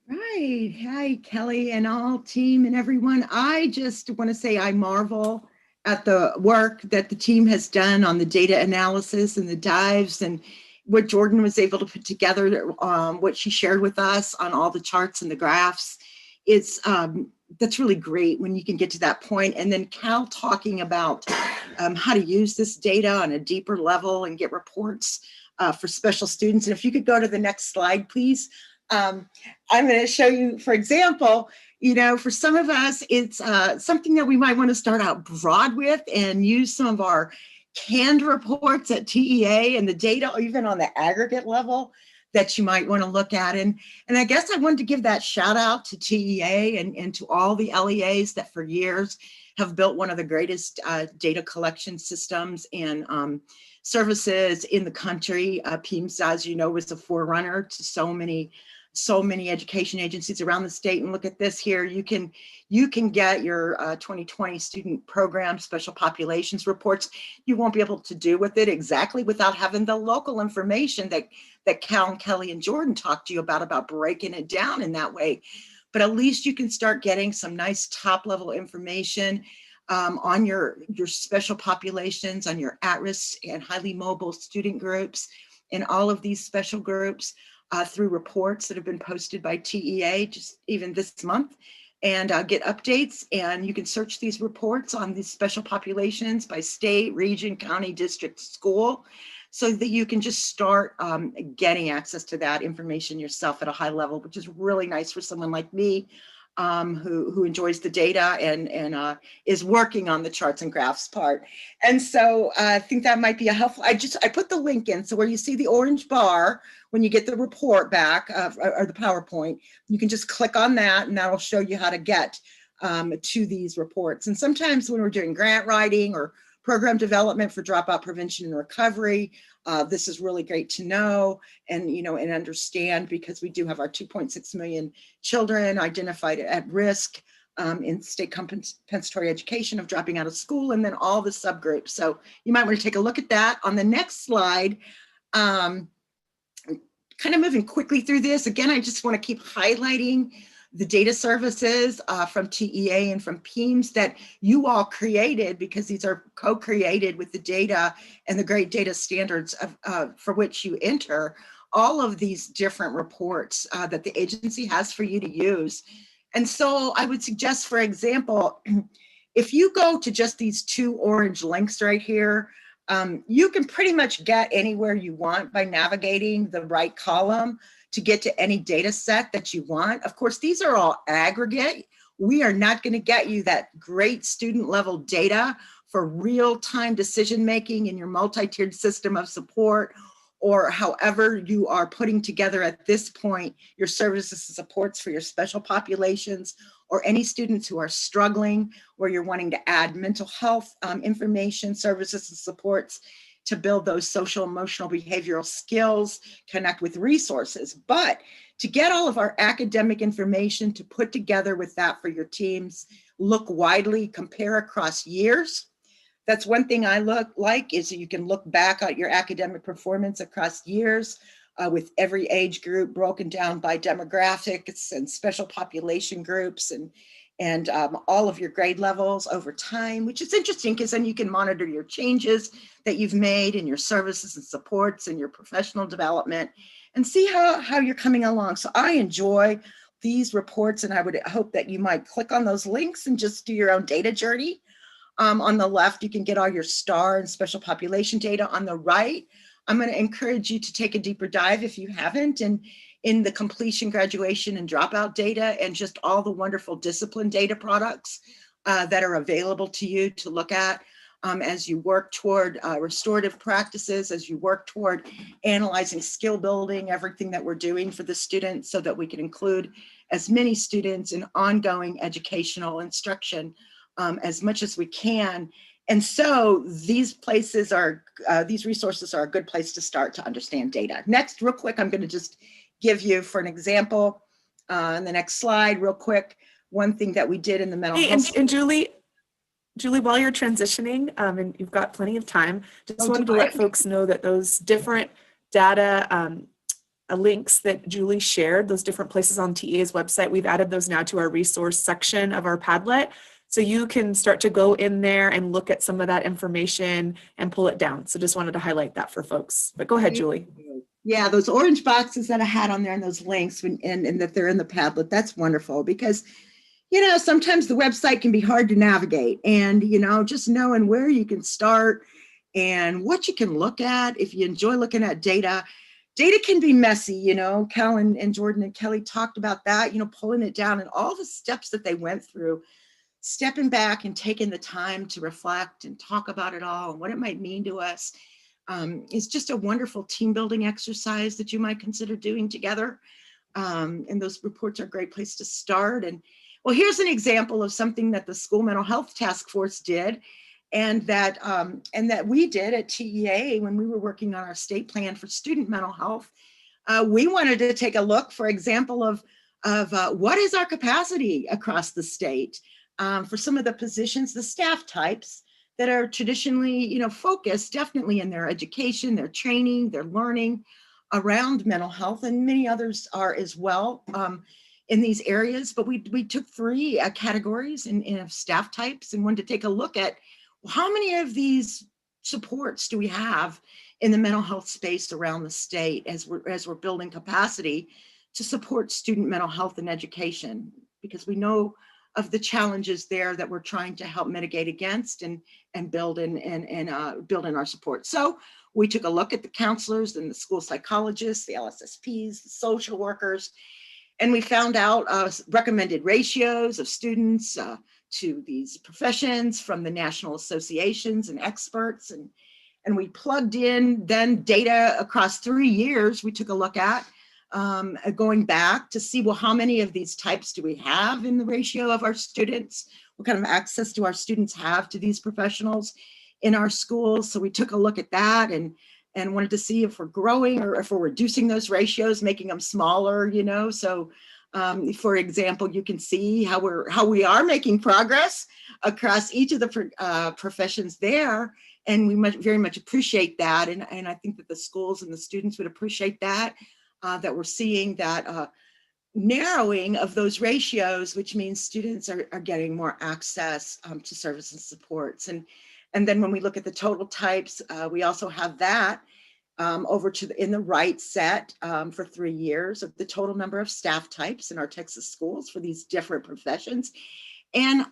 S3: Right. Hi, Kelly and all team and everyone. I just want to say I marvel at the work that the team has done on the data analysis and the dives and what Jordan was able to put together, what she shared with us on all the charts and the graphs. It's that's really great when you can get to that point. And then Cal talking about how to use this data on a deeper level and get reports for special students. And if you could go to the next slide, please. I'm going to show you, for example, you know, for some of us, it's something that we might want to start out broad with and use some of our canned reports at TEA and the data, even on the aggregate level, that you might want to look at. And I guess I wanted to give that shout out to TEA and to all the LEAs that for years have built one of the greatest data collection systems and services in the country. PEMS, as you know, was a forerunner to so many so many education agencies around the state. And look at this here, you can get your 2020 student program special populations reports. You won't be able to do with it exactly without having the local information that Cal and Kelly and Jordan talked to you about breaking it down in that way. But at least you can start getting some nice top level information on your special populations, on your at-risk and highly mobile student groups, and all of these special groups through reports that have been posted by TEA just even this month, and get updates. And you can search these reports on these special populations by state, region, county, district, school, so that you can just start getting access to that information yourself at a high level, which is really nice for someone like me who enjoys the data and is working on the charts and graphs part. And so I think that might be a helpful, I put the link in. So where you see the orange bar, when you get the report back or the PowerPoint, you can just click on that and that'll show you how to get to these reports. And sometimes when we're doing grant writing or program development for dropout prevention and recovery, this is really great to know and understand, because we do have our 2.6 million children identified at risk in state compensatory education of dropping out of school, and then all the subgroups. So you might want to take a look at that. On the next slide, kind of moving quickly through this. Again, I just want to keep highlighting the data services from TEA and from PEIMS that you all created, because these are co-created with the data and the great data standards for which you enter all of these different reports that the agency has for you to use. And so I would suggest, for example, if you go to just these two orange links right here, you can pretty much get anywhere you want by navigating the right column to get to any data set that you want. Of course, these are all aggregate. We are not going to get you that great student level data for real-time decision-making in your multi-tiered system of support, or however you are putting together at this point your services and supports for your special populations, or any students who are struggling, where you're wanting to add mental health information, services and supports to build those social, emotional, behavioral skills, connect with resources. But to get all of our academic information to put together with that for your teams, look widely, compare across years. That's one thing I like is that you can look back at your academic performance across years with every age group broken down by demographics and special population groups and all of your grade levels over time, which is interesting because then you can monitor your changes that you've made in your services and supports and your professional development and see how you're coming along. So I enjoy these reports, and I would hope that you might click on those links and just do your own data journey. On the left, you can get all your STAR and special population data. On the right, I'm going to encourage you to take a deeper dive if you haven't, and in the completion, graduation, and dropout data, and just all the wonderful discipline data products that are available to you to look at as you work toward restorative practices, as you work toward analyzing skill building, everything that we're doing for the students so that we can include as many students in ongoing educational instruction as much as we can. And so these places are, these resources are a good place to start to understand data. Next, real quick, I'm going to just give you, for an example, on the next slide, real quick, one thing that we did in the mental health.
S1: And Julie, while you're transitioning, and you've got plenty of time, just wanted to let folks know that those different data links that Julie shared, those different places on TEA's website, we've added those now to our resource section of our Padlet. So you can start to go in there and look at some of that information and pull it down. So just wanted to highlight that for folks. But go ahead, Julie.
S3: Yeah, those orange boxes that I had on there and those links and that they're in the Padlet, that's wonderful because, you know, sometimes the website can be hard to navigate, and, you know, just knowing where you can start and what you can look at. If you enjoy looking at data can be messy, you know. Cal and Jordan and Kelly talked about that, you know, pulling it down and all the steps that they went through, stepping back and taking the time to reflect and talk about it all and what it might mean to us. Is just a wonderful team building exercise that you might consider doing together. And those reports are a great place to start. And well, here's an example of something that the School Mental Health Task Force did and that we did at TEA when we were working on our state plan for student mental health. We wanted to take a look, for example, of what is our capacity across the state for some of the positions, the staff types that are traditionally, focused definitely in their education, their training, their learning around mental health, and many others are as well in these areas. But we took three categories in staff types and wanted to take a look at how many of these supports do we have in the mental health space around the state as we're building capacity to support student mental health and education, because we know of the challenges there that we're trying to help mitigate against and build build in our support. So we took a look at the counselors and the school psychologists, the LSSPs, the social workers, and we found out recommended ratios of students to these professions from the national associations and experts. And we plugged in then data across 3 years we took a look at, going back to see, well, how many of these types do we have in the ratio of our students? What kind of access do our students have to these professionals in our schools? So we took a look at that and wanted to see if we're growing or if we're reducing those ratios, making them smaller, So for example, you can see how we are making progress across each of the professions there. And we very much appreciate that. And I think that the schools and the students would appreciate that, that we're seeing that narrowing of those ratios, which means students are getting more access to services and supports. And then when we look at the total types, we also have that over to in the right set for 3 years of the total number of staff types in our Texas schools for these different professions. And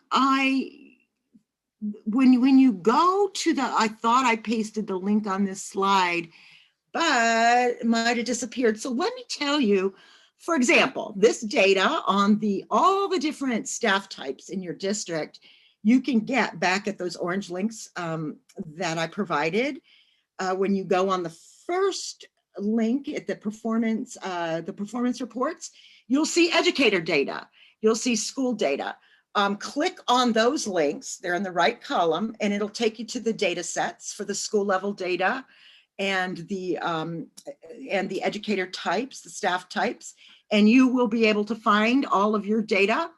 S3: when you go to I thought I pasted the link on this slide, but it might have disappeared. So let me tell you, for example, this data on all the different staff types in your district, you can get back at those orange links that I provided. When you go on the first link at the performance reports, you'll see educator data, you'll see school data. Click on those links, they're in the right column, and it'll take you to the data sets for the school level data and the educator types, the staff types, and you will be able to find all of your data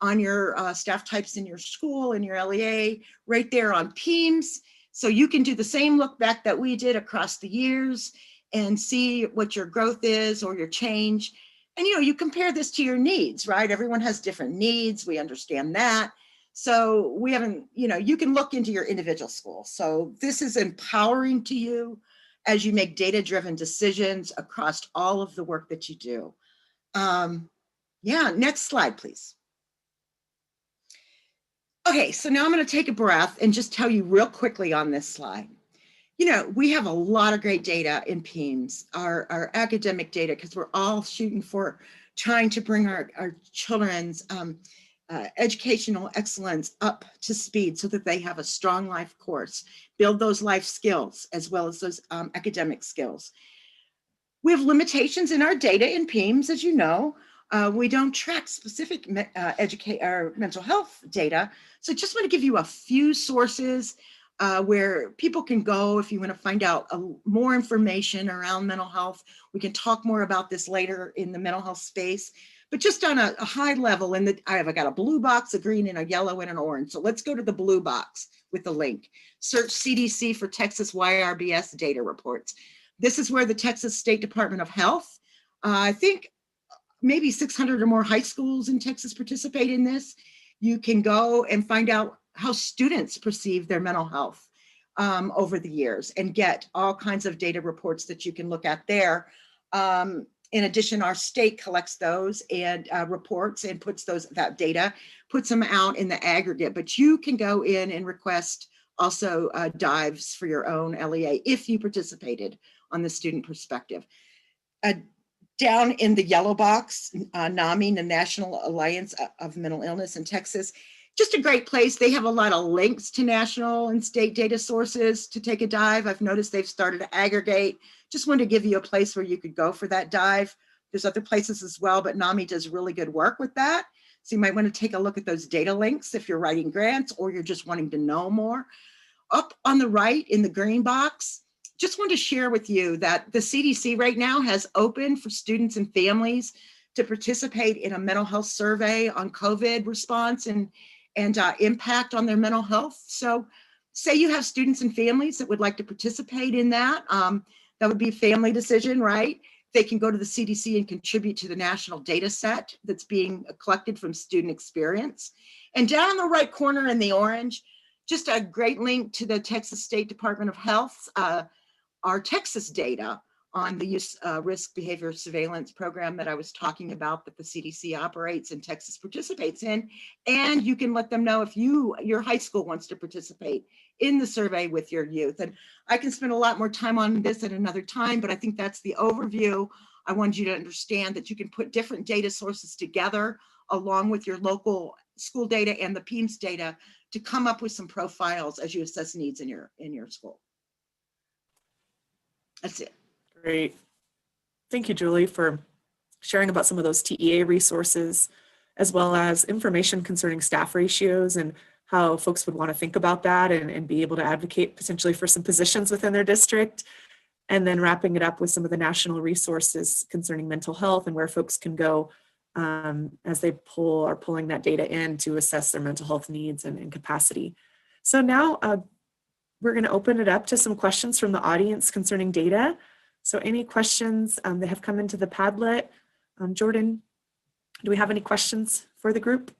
S3: on your staff types in your school and your LEA right there on PEIMS. So you can do the same look back that we did across the years and see what your growth is or your change. And you compare this to your needs, right? Everyone has different needs. We understand that. So we haven't, you can look into your individual school. So this is empowering to you as you make data-driven decisions across all of the work that you do. Next slide, please. Okay, so now I'm going to take a breath and just tell you real quickly on this slide. We have a lot of great data in PEIMS, our academic data, because we're all shooting for trying to bring our children's educational excellence up to speed so that they have a strong life course, build those life skills as well as those academic skills. We have limitations in our data in PEIMS, as you know. We don't track specific mental health data. So just want to give you a few sources where people can go if you want to find out more information around mental health. We can talk more about this later in the mental health space, but just on a high level, I've got a blue box, a green, and a yellow, and an orange. So let's go to the blue box with the link. Search CDC for Texas YRBS data reports. This is where the Texas State Department of Health, I think maybe 600 or more high schools in Texas participate in this. You can go and find out how students perceive their mental health over the years and get all kinds of data reports that you can look at there. In addition, our state collects those and reports and puts that data, puts them out in the aggregate, but you can go in and request also dives for your own LEA if you participated on the student perspective. Down in the yellow box, NAMI, the National Alliance of Mental Illness in Texas, just a great place. They have a lot of links to national and state data sources to take a dive. I've noticed they've started to aggregate. Just wanted to give you a place where you could go for that dive. There's other places as well, but NAMI does really good work with that. So you might want to take a look at those data links if you're writing grants or you're just wanting to know more. Up on the right in the green box, just want to share with you that the CDC right now has opened for students and families to participate in a mental health survey on COVID response and impact on their mental health. So say you have students and families that would like to participate in that. That would be a family decision, right? They can go to the CDC and contribute to the national data set that's being collected from student experience. And down in the right corner in the orange, just a great link to the Texas State Department of Health, our Texas data on the use risk behavior surveillance program that I was talking about that the CDC operates and Texas participates in. And you can let them know if your high school wants to participate in the survey with your youth. And I can spend a lot more time on this at another time, but I think that's the overview. I wanted you to understand that you can put different data sources together along with your local school data and the PEIMS data to come up with some profiles as you assess needs in your school. That's it.
S1: Great. Thank you, Julie, for sharing about some of those TEA resources, as well as information concerning staff ratios and how folks would want to think about that and be able to advocate potentially for some positions within their district. And then wrapping it up with some of the national resources concerning mental health and where folks can go as they are pulling that data in to assess their mental health needs and capacity. So now we're going to open it up to some questions from the audience concerning data. So any questions that have come into the Padlet? Jordan, do we have any questions for the group?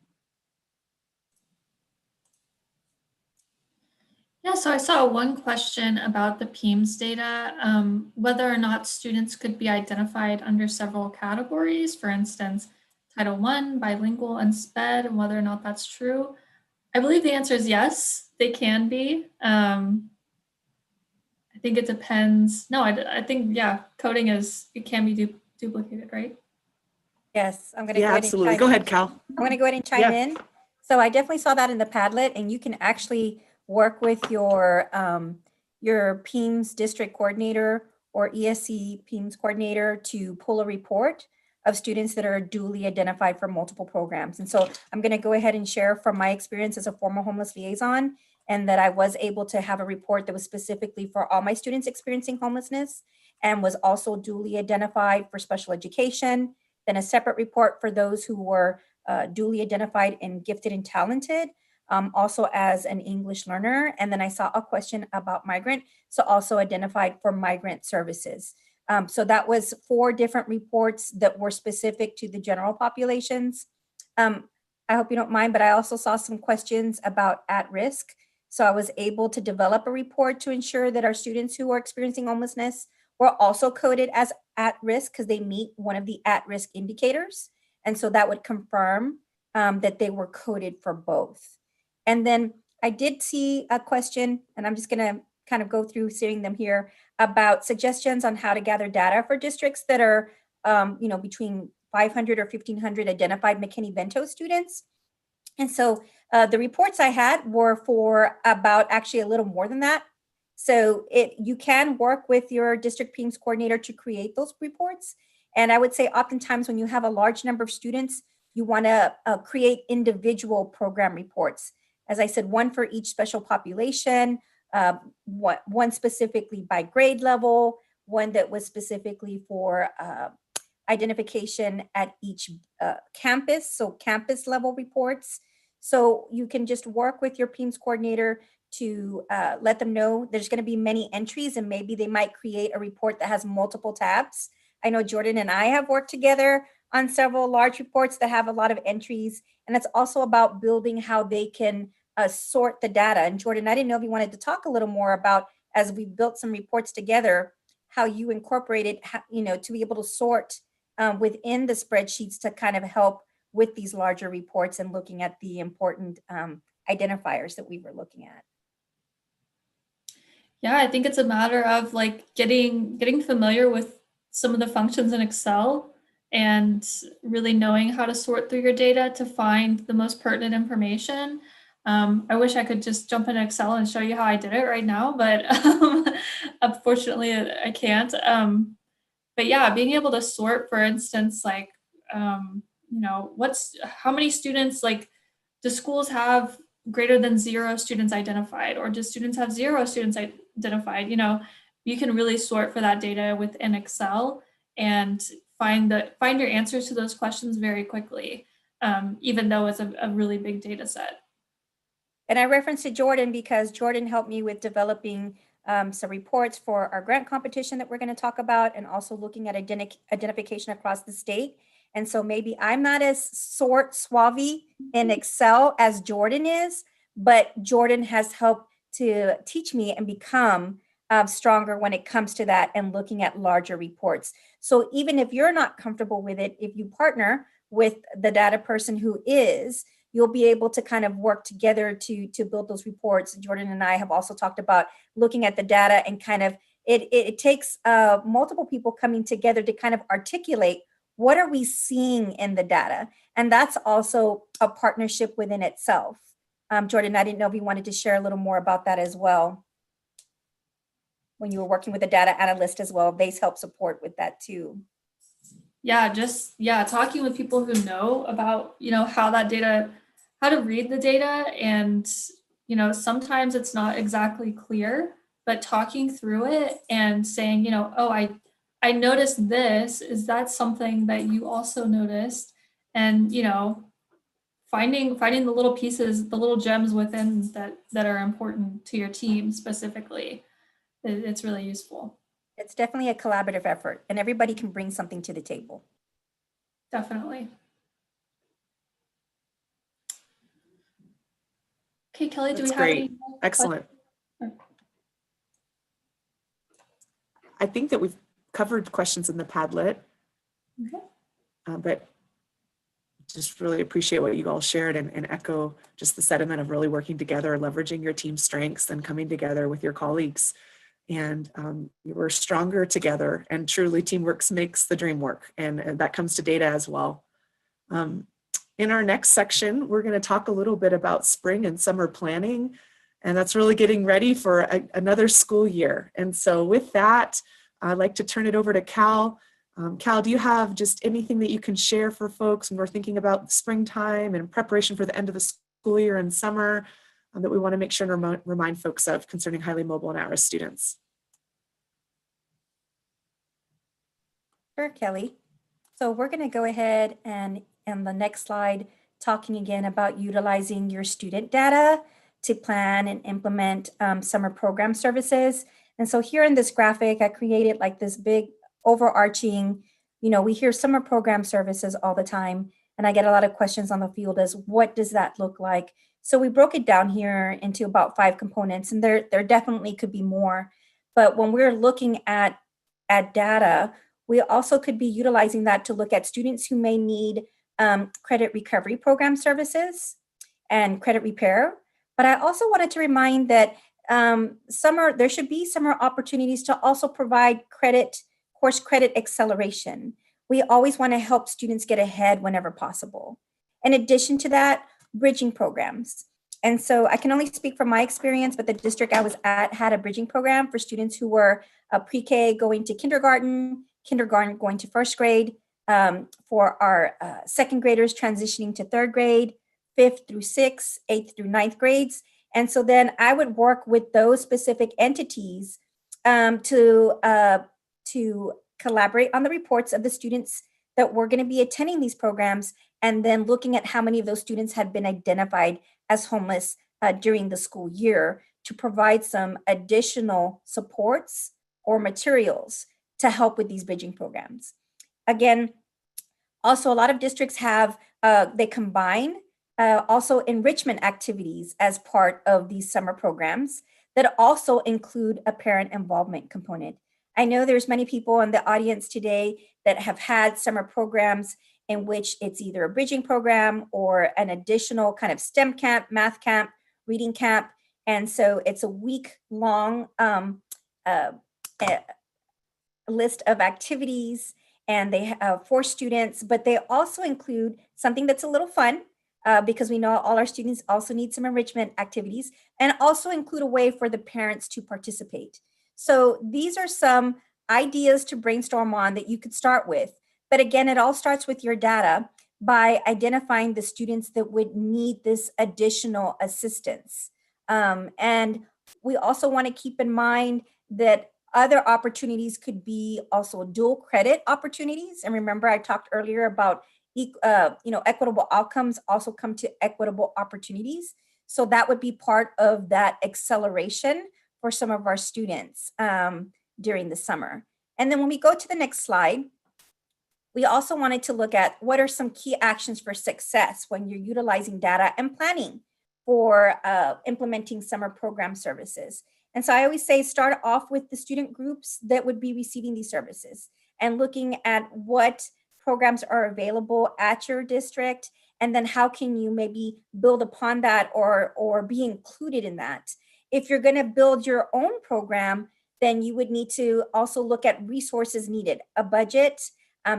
S5: Yeah, so I saw one question about the PEIMS data, whether or not students could be identified under several categories, for instance, Title I, bilingual, and SPED, and whether or not that's true. I believe the answer is yes, they can be. I think it depends. No, I think, yeah, coding it can be duplicated, right?
S2: Yes, I'm going to
S1: Yeah,
S2: go ahead
S1: absolutely.
S2: and
S1: Go
S2: chime
S1: ahead, Cal.
S2: I'm going to go ahead and chime in. So I definitely saw that in the Padlet, and you can actually work with your PEIMS district coordinator or ESC PEIMS coordinator to pull a report of students that are duly identified for multiple programs. And so I'm going to go ahead and share from my experience as a former homeless liaison, and that I was able to have a report that was specifically for all my students experiencing homelessness and was also duly identified for special education. Then a separate report for those who were duly identified and gifted and talented, also as an English learner. And then I saw a question about migrant, so also identified for migrant services. So that was 4 different reports that were specific to the general populations. I hope you don't mind, but I also saw some questions about at risk. So I was able to develop a report to ensure that our students who are experiencing homelessness were also coded as at risk because they meet one of the at risk indicators. And so that would confirm that they were coded for both. And then I did see a question, and I'm just going to kind of go through seeing them here, about suggestions on how to gather data for districts that are, between 500 or 1,500 identified McKinney-Vento students. And so the reports I had were for about actually a little more than that. So you can work with your district PEIMS coordinator to create those reports. And I would say oftentimes when you have a large number of students, you want to create individual program reports. As I said, one for each special population, one specifically by grade level, one that was specifically for identification at each campus, so campus level reports. So you can just work with your PEIMS coordinator to let them know there's going to be many entries, and maybe they might create a report that has multiple tabs. I know Jordan and I have worked together on several large reports that have a lot of entries, and it's also about building how they can sort the data. And Jordan, I didn't know if you wanted to talk a little more about, as we built some reports together, how you incorporated, to be able to sort within the spreadsheets to kind of help with these larger reports and looking at the important identifiers that we were looking at.
S5: Yeah, I think it's a matter of like getting familiar with some of the functions in Excel and really knowing how to sort through your data to find the most pertinent information. I wish I could just jump into Excel and show you how I did it right now, but unfortunately I can't. But yeah, being able to sort, for instance, like, how many students, like, do schools have greater than 0 students identified, or do students have 0 students identified? you can really sort for that data within Excel and find your answers to those questions very quickly, even though it's a really big data set.
S2: And I referenced to Jordan because Jordan helped me with developing some reports for our grant competition that we're going to talk about, and also looking at identification across the state. And so maybe I'm not as suave in Excel as Jordan is, but Jordan has helped to teach me and become stronger when it comes to that and looking at larger reports. So even if you're not comfortable with it, if you partner with the data person who is, you'll be able to kind of work together to build those reports. Jordan and I have also talked about looking at the data, and kind of it takes multiple people coming together to kind of articulate what are we seeing in the data. And that's also a partnership within itself. Jordan, I didn't know if you wanted to share a little more about that as well. When you were working with a data analyst as well, they help support with that too.
S5: Yeah, talking with people who know about, how to read the data, and, sometimes it's not exactly clear, but talking through it and saying, oh, I noticed this. Is that something that you also noticed? And, finding the little pieces, the little gems within that are important to your team specifically. It's really useful.
S2: It's definitely a collaborative effort, and everybody can bring something to the table.
S5: Definitely. Okay, Kelly, do we
S1: That's
S5: have
S1: great.
S5: any more
S1: Excellent. I think that we've covered questions in the Padlet,
S5: Okay.
S1: but just really appreciate what you all shared, and echo just the sentiment of really working together, leveraging your team strengths, and coming together with your colleagues. And we're stronger together, and truly teamwork makes the dream work. And that comes to data as well. In our next section, we're going to talk a little bit about spring and summer planning, and that's really getting ready for another school year. And so with that, I'd like to turn it over to Cal. Cal, do you have just anything that you can share for folks when we're thinking about springtime and preparation for the end of the school year and summer that we want to make sure and remind folks of concerning highly mobile and at-risk students?
S2: Sure, Kelly. So we're going to go ahead and in the next slide, talking again about utilizing your student data to plan and implement summer program services. And so here in this graphic, I created like this big overarching, we hear summer program services all the time, and I get a lot of questions on the field as what does that look like? So we broke it down here into about 5 components, and there definitely could be more. But when we're looking at data, we also could be utilizing that to look at students who may need credit recovery program services and credit repair. But I also wanted to remind that there should be summer opportunities to also provide course credit acceleration. We always want to help students get ahead whenever possible. In addition to that, bridging programs. And so I can only speak from my experience, but the district I was at had a bridging program for students who were pre-K going to kindergarten going to first grade, for our second graders transitioning to third grade, 5th through 6th, 8th through 9th grades. And so then I would work with those specific entities to collaborate on the reports of the students that were going to be attending these programs, and then looking at how many of those students had been identified as homeless during the school year, to provide some additional supports or materials to help with these bridging programs. Again, also a lot of districts have, they combine also enrichment activities as part of these summer programs that also include a parent involvement component. I know there's many people in the audience today that have had summer programs in which it's either a bridging program or an additional kind of STEM camp, math camp, reading camp. And so it's a week-long list of activities, and they have for students, but they also include something that's a little fun because we know all our students also need some enrichment activities, and also include a way for the parents to participate. So these are some ideas to brainstorm on that you could start with. But again, it all starts with your data by identifying the students that would need this additional assistance. And we also want to keep in mind that Other opportunities could be also dual credit opportunities. And remember, I talked earlier about equitable outcomes also come to equitable opportunities. So that would be part of that acceleration for some of our students during the summer. And then when we go to the next slide, we also wanted to look at what are some key actions for success when you're utilizing data and planning for implementing summer program services. And so I always say start off with the student groups that would be receiving these services and looking at what programs are available at your district, and then how can you maybe build upon that or be included in that. If you're going to build your own program, then you would need to also look at resources needed, a budget,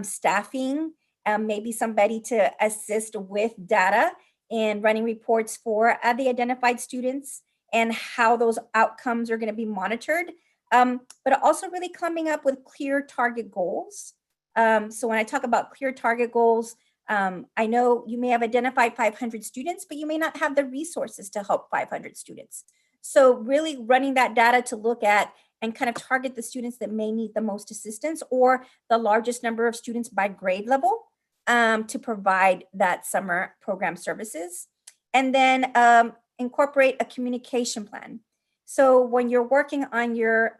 S2: staffing, maybe somebody to assist with data and running reports for the identified students and how those outcomes are going to be monitored, but also really coming up with clear target goals. So when I talk about clear target goals, I know you may have identified 500 students, but you may not have the resources to help 500 students. So really running that data to look at and kind of target the students that may need the most assistance or the largest number of students by grade level to provide that summer program services. And then incorporate a communication plan. So when you're working on your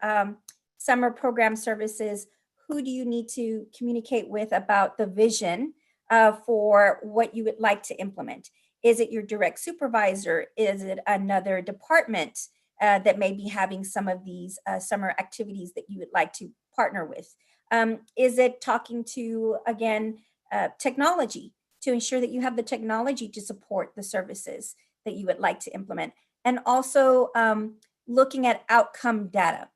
S2: summer program services, who do you need to communicate with about the vision for what you would like to implement? Is it your direct supervisor? Is it another department that may be having some of these summer activities that you would like to partner with? Is it talking to, again, technology to ensure that you have the technology to support the services that you would like to implement? And also looking at outcome data.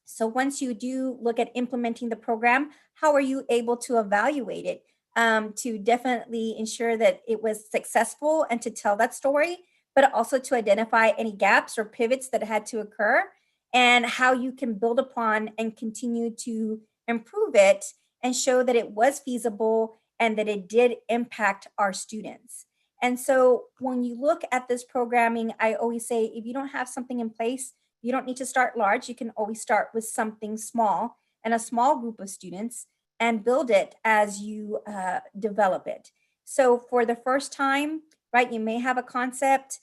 S2: So once you do look at implementing the program, how are you able to evaluate it to definitely ensure that it was successful and to tell that story, but also to identify any gaps or pivots that had to occur and how you can build upon and continue to improve it and show that it was feasible and that it did impact our students. And so when you look at this programming, I always say, if you don't have something in place, you don't need to start large. You can always start with something small and a small group of students and build it as you develop it. So for the first time, right, you may have a concept.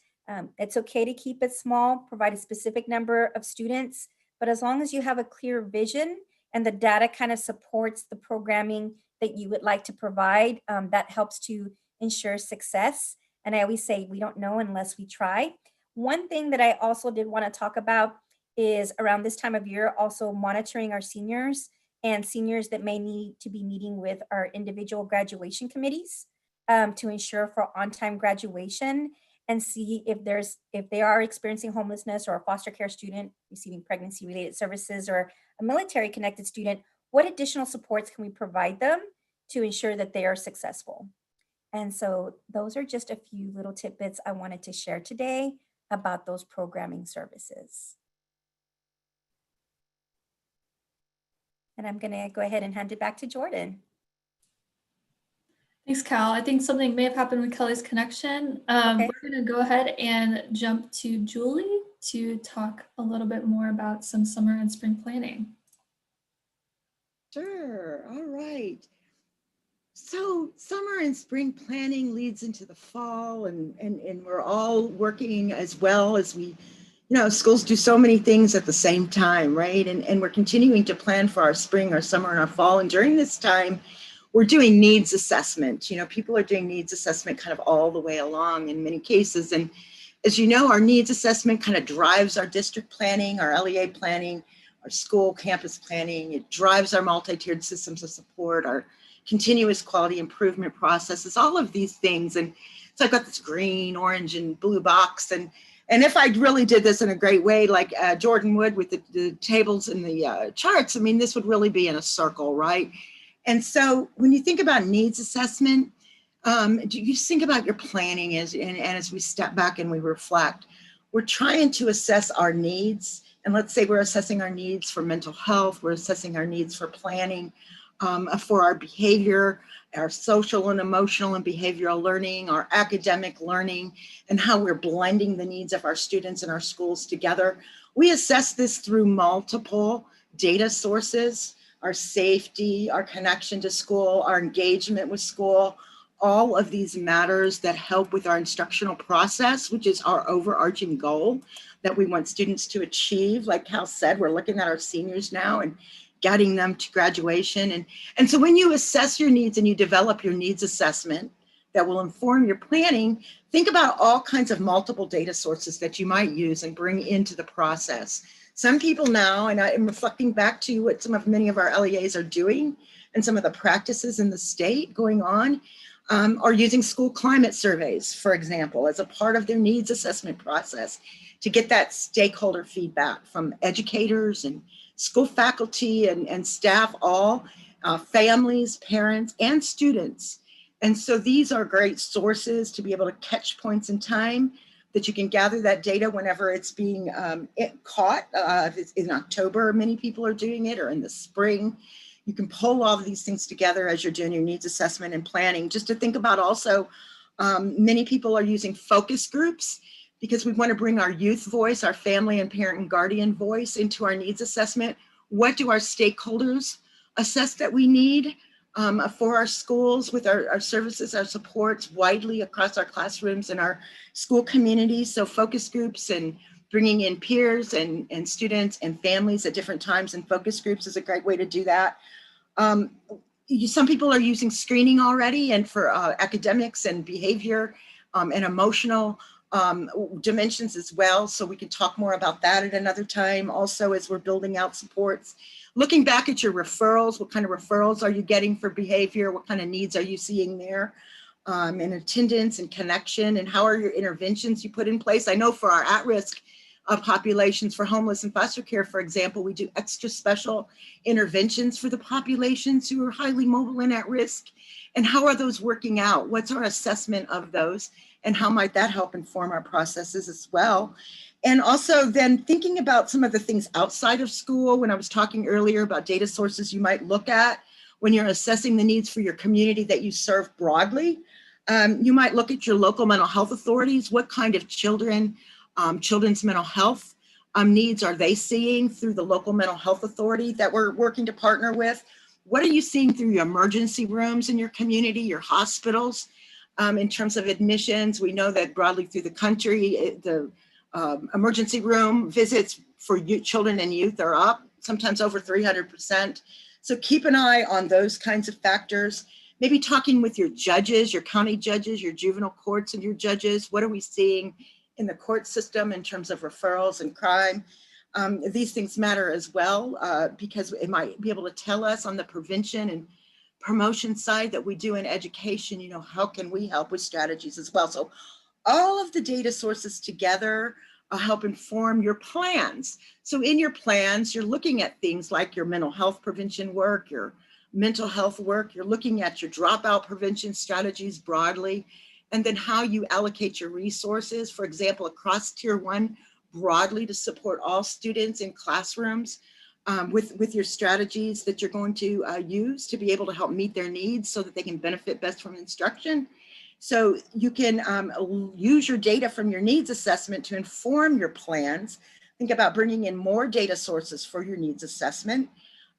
S2: It's okay to keep it small, provide a specific number of students, but as long as you have a clear vision and the data kind of supports the programming that you would like to provide, that helps to ensure success. And I always say, we don't know unless we try. One thing that I also did want to talk about is around this time of year, also monitoring our seniors and seniors that may need to be meeting with our individual graduation committees to ensure for on-time graduation and see if they are experiencing homelessness or a foster care student receiving pregnancy-related services or a military-connected student, what additional supports can we provide them to ensure that they are successful? And so those are just a few little tidbits I wanted to share today about those programming services. And I'm going to go ahead and hand it back to Jordan.
S5: Thanks, Cal. I think something may have happened with Kelly's connection.
S2: Okay.
S5: We're going to go ahead and jump to Julie to talk a little bit more about some summer and spring planning.
S3: Sure. All right. So summer and spring planning leads into the fall, and we're all working as well as we, schools do so many things at the same time, right? And we're continuing to plan for our spring, our summer, and our fall. And during this time, we're doing needs assessment. People are doing needs assessment kind of all the way along in many cases. And as you know, our needs assessment kind of drives our district planning, our LEA planning, our school campus planning. It drives our multi-tiered systems of support, our continuous quality improvement processes, all of these things. And so I've got this green, orange, and blue box. And if I really did this in a great way, like Jordan would with the tables and the charts, I mean, this would really be in a circle, right? And so when you think about needs assessment, you just think about your planning and as we step back and we reflect, we're trying to assess our needs. And let's say we're assessing our needs for mental health, we're assessing our needs for planning, for our behavior, our social and emotional and behavioral learning, our academic learning, and how we're blending the needs of our students and our schools together. We assess this through multiple data sources, our safety, our connection to school, our engagement with school, all of these matters that help with our instructional process, which is our overarching goal that we want students to achieve. Like Cal said, we're looking at our seniors now and getting them to graduation. And so when you assess your needs and you develop your needs assessment that will inform your planning, think about all kinds of multiple data sources that you might use and bring into the process. Some people now, and I am reflecting back to what many of our LEAs are doing and some of the practices in the state going on, are using school climate surveys, for example, as a part of their needs assessment process to get that stakeholder feedback from educators and school faculty and staff, all families, parents, and students. And so these are great sources to be able to catch points in time that you can gather that data whenever it's being caught. If it's in October, many people are doing it, or in the spring. You can pull all of these things together as you're doing your needs assessment and planning. Just to think about also, many people are using focus groups because we want to bring our youth voice, our family and parent and guardian voice into our needs assessment. What do our stakeholders assess that we need for our schools with our services, our supports widely across our classrooms and our school communities? So focus groups and bringing in peers and students and families at different times in focus groups is a great way to do that. Some people are using screening already, and for academics and behavior and emotional dimensions as well. So we can talk more about that at another time. Also, as we're building out supports, looking back at your referrals, what kind of referrals are you getting for behavior? What kind of needs are you seeing there? And attendance and connection, and how are your interventions you put in place? I know for our at-risk populations, for homeless and foster care, for example, we do extra special interventions for the populations who are highly mobile and at risk. And how are those working out? What's our assessment of those? And how might that help inform our processes as well? And also then thinking about some of the things outside of school, when I was talking earlier about data sources you might look at when you're assessing the needs for your community that you serve broadly. You might look at your local mental health authorities. What kind of children's mental health needs are they seeing through the local mental health authority that we're working to partner with? What are you seeing through your emergency rooms in your community, your hospitals? In terms of admissions, we know that broadly through the country, the emergency room visits for children and youth are up, sometimes over 300%. So keep an eye on those kinds of factors. Maybe talking with your judges, your county judges, your juvenile courts and your judges. What are we seeing in the court system in terms of referrals and crime? These things matter as well because it might be able to tell us on the prevention and promotion side that we do in education, you know, how can we help with strategies as well? So all of the data sources together help inform your plans. So in your plans, you're looking at things like your mental health prevention work, your mental health work, you're looking at your dropout prevention strategies broadly, and then how you allocate your resources, for example, across Tier 1 broadly to support all students in classrooms with your strategies that you're going to use to be able to help meet their needs so that they can benefit best from instruction. So you can use your data from your needs assessment to inform your plans. Think about bringing in more data sources for your needs assessment.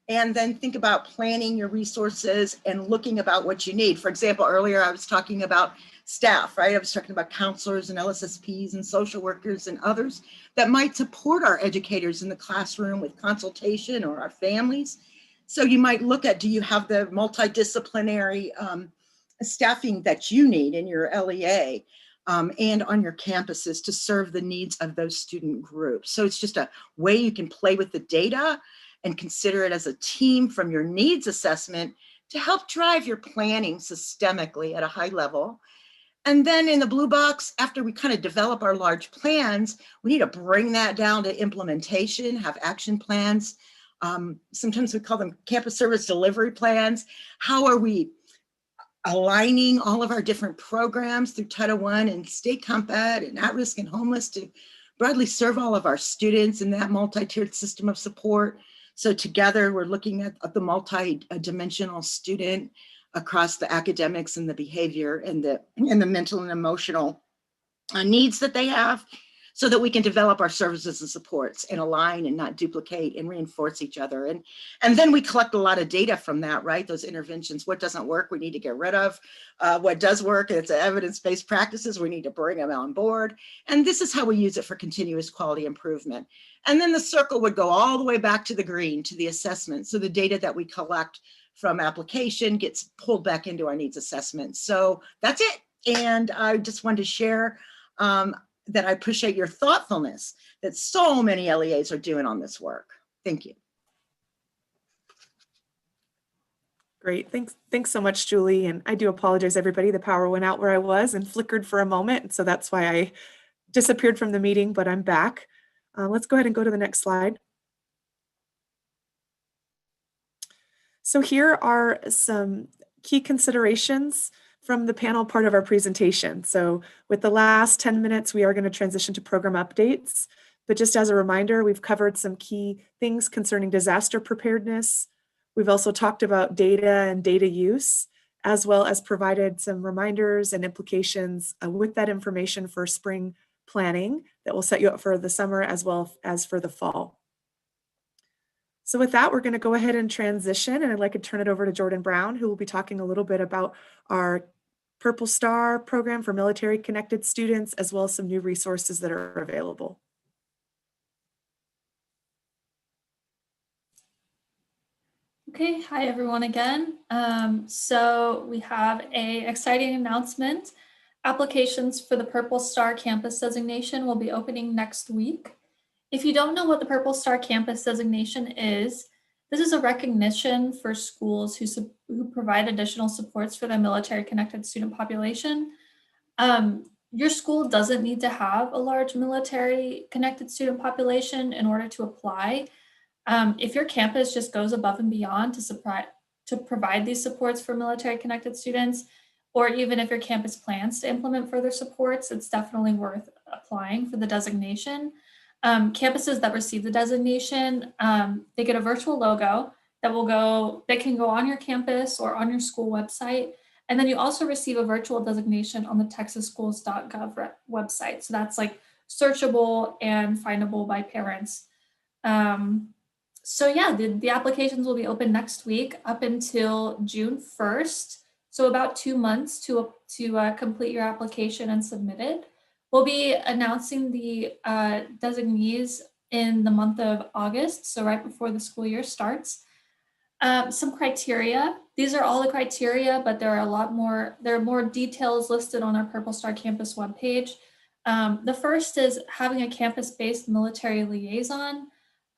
S3: And then think about planning your resources and looking about what you need. For example, earlier I was talking about staff, right? I was talking about counselors and LSSPs and social workers and others that might support our educators in the classroom with consultation, or our families. So you might look at, do you have the multidisciplinary staffing that you need in your LEA and on your campuses to serve the needs of those student groups? So it's just a way you can play with the data and consider it as a team from your needs assessment to help drive your planning systemically at a high level. And then in the blue box, after we kind of develop our large plans, we need to bring that down to implementation, have action plans. Sometimes we call them campus service delivery plans. How are we aligning all of our different programs through Title I and state comp ed and at-risk and homeless to broadly serve all of our students in that multi-tiered system of support? So together we're looking at the multi-dimensional student across the academics and the behavior and the mental and emotional needs that they have. so that we can develop our services and supports and align and not duplicate and reinforce each other. And then we collect a lot of data from that, right? Those interventions, what doesn't work, we need to get rid of. What does work, it's evidence-based practices, we need to bring them on board. And this is how we use it for continuous quality improvement. And then the circle would go all the way back to the green, to the assessment. So the data that we collect from application gets pulled back into our needs assessment. So that's it. And I just wanted to share that I appreciate your thoughtfulness that so many LEAs are doing on this work. Thank you.
S1: Great. Thanks so much, Julie. And I do apologize, everybody. The power went out where I was and flickered for a moment. So that's why I disappeared from the meeting, but I'm back. Let's go ahead and go to the next slide. So here are some key considerations from the panel part of our presentation. So with the last 10 minutes, we are going to transition to program updates. But just as a reminder, we've covered some key things concerning disaster preparedness. We've also talked about data and data use, as well as provided some reminders and implications with that information for spring planning that will set you up for the summer as well as for the fall. So with that, we're going to go ahead and transition, and I'd like to turn it over to Jordan Brown, who will be talking a little bit about our Purple Star program for military connected students, as well as some new resources that are available.
S5: Okay, hi everyone again. So we have an exciting announcement. Applications for the Purple Star campus designation will be opening next week. If you don't know what the Purple Star campus designation is, this is a recognition for schools who provide additional supports for their military connected student population. Your school doesn't need to have a large military connected student population in order to apply. If your campus just goes above and beyond to provide these supports for military connected students, or even if your campus plans to implement further supports, it's definitely worth applying for the designation. Campuses that receive the designation, they get a virtual logo that can go on your campus or on your school website. And then you also receive a virtual designation on the texasschools.gov website. So that's like searchable and findable by parents. So yeah, the applications will be open next week up until June 1st. So about 2 months to complete your application and submit it. We'll be announcing the designees in the month of August, so right before the school year starts. Some criteria. These are all the criteria, but there are more details listed on our Purple Star campus webpage. The first is having a campus-based military liaison,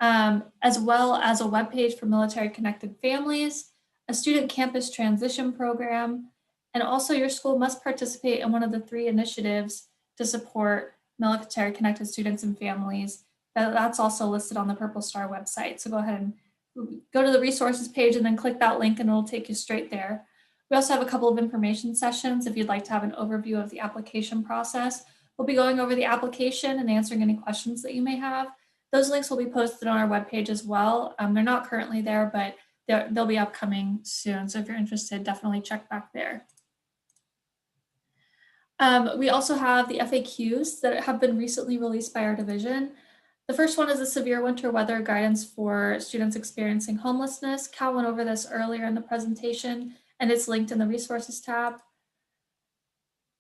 S5: as well as a webpage for military connected families, a student campus transition program, and also your school must participate in one of the 3 initiatives to support military connected students and families. That's also listed on the Purple Star website. So go ahead and go to the resources page and then click that link and it'll take you straight there. We also have a couple of information sessions if you'd like to have an overview of the application process. We'll be going over the application and answering any questions that you may have. Those links will be posted on our webpage as well. They're not currently there, but they'll be upcoming soon. So if you're interested, definitely check back there. We also have the FAQs that have been recently released by our division. The first one is a severe winter weather guidance for students experiencing homelessness. Cal went over this earlier in the presentation, and it's linked in the resources tab.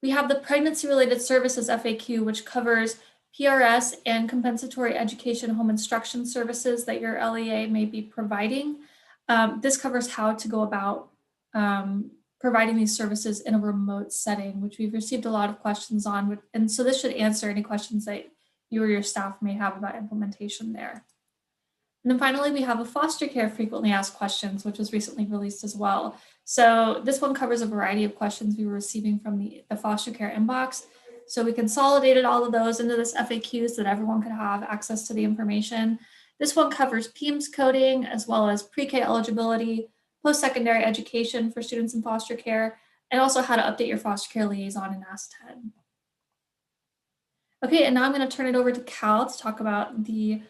S5: We have the pregnancy-related services FAQ, which covers PRS and compensatory education home instruction services that your LEA may be providing. This covers how to go about providing these services in a remote setting, which we've received a lot of questions on. And so this should answer any questions that you or your staff may have about implementation there. And then finally, we have a foster care frequently asked questions, which was recently released as well. So this one covers a variety of questions we were receiving from the foster care inbox. So we consolidated all of those into this FAQ so that everyone could have access to the information. This one covers PEIMS coding, as well as pre-K eligibility, post-secondary education for students in foster care, and also how to update your foster care liaison in ASTED. Okay, and now I'm going to turn it over to Cal to talk about the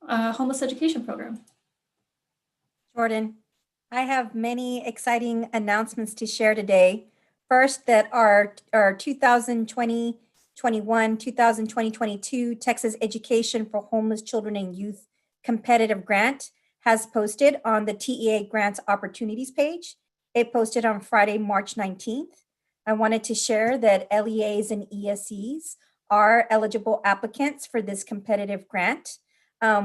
S5: homeless education program.
S2: Jordan, I have many exciting announcements to share today. First, that our 2020 2020-2022 Texas Education for Homeless Children and Youth Competitive Grant has posted on the TEA Grants Opportunities page. It posted on Friday, March 19th. I wanted to share that LEAs and ESEs are eligible applicants for this competitive grant.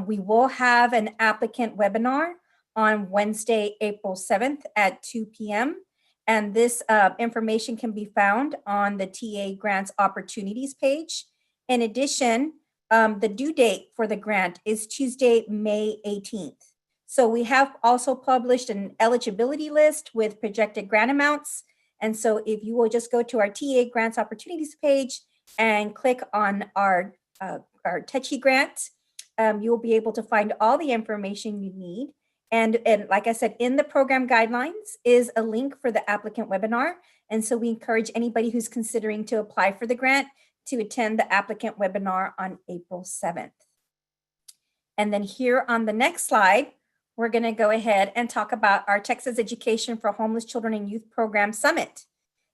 S2: We will have an applicant webinar on Wednesday, April 7th at 2 p.m. And this information can be found on the TA Grants Opportunities page. In addition, the due date for the grant is Tuesday, May 18th. So we have also published an eligibility list with projected grant amounts. And so if you will just go to our TA Grants Opportunities page and click on our TECHI grant, you'll be able to find all the information you need. And like I said, in the program guidelines is a link for the applicant webinar. And so we encourage anybody who's considering to apply for the grant to attend the applicant webinar on April 7th. And then here on the next slide, we're going to go ahead and talk about our Texas Education for Homeless Children and Youth Program Summit.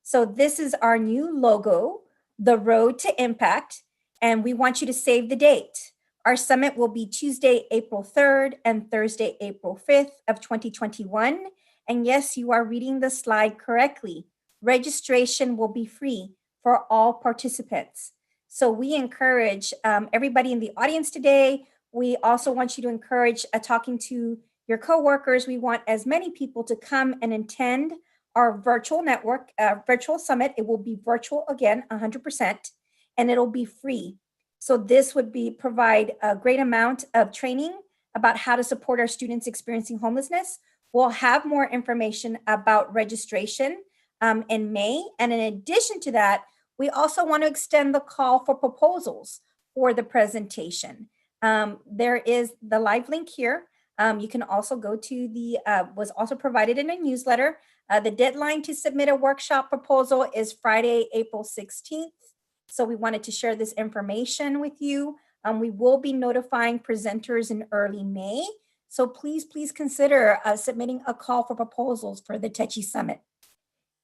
S2: So this is our new logo, The Road to Impact, and we want you to save the date. Our summit will be Tuesday, April 3rd and Thursday, April 5th of 2021. And yes, you are reading the slide correctly. Registration will be free for all participants. So we encourage everybody in the audience today. We also want you to encourage talking to your coworkers. We want as many people to come and attend our virtual network, virtual summit. It will be virtual again, 100%, and it'll be free. So this would provide a great amount of training about how to support our students experiencing homelessness. We'll have more information about registration in May. And in addition to that, we also want to extend the call for proposals for the presentation. There is the live link here. You can also go to the, was also provided in a newsletter. The deadline to submit a workshop proposal is Friday, April 16th. So we wanted to share this information with you. We will be notifying presenters in early May. So please consider submitting a call for proposals for the TECHI Summit.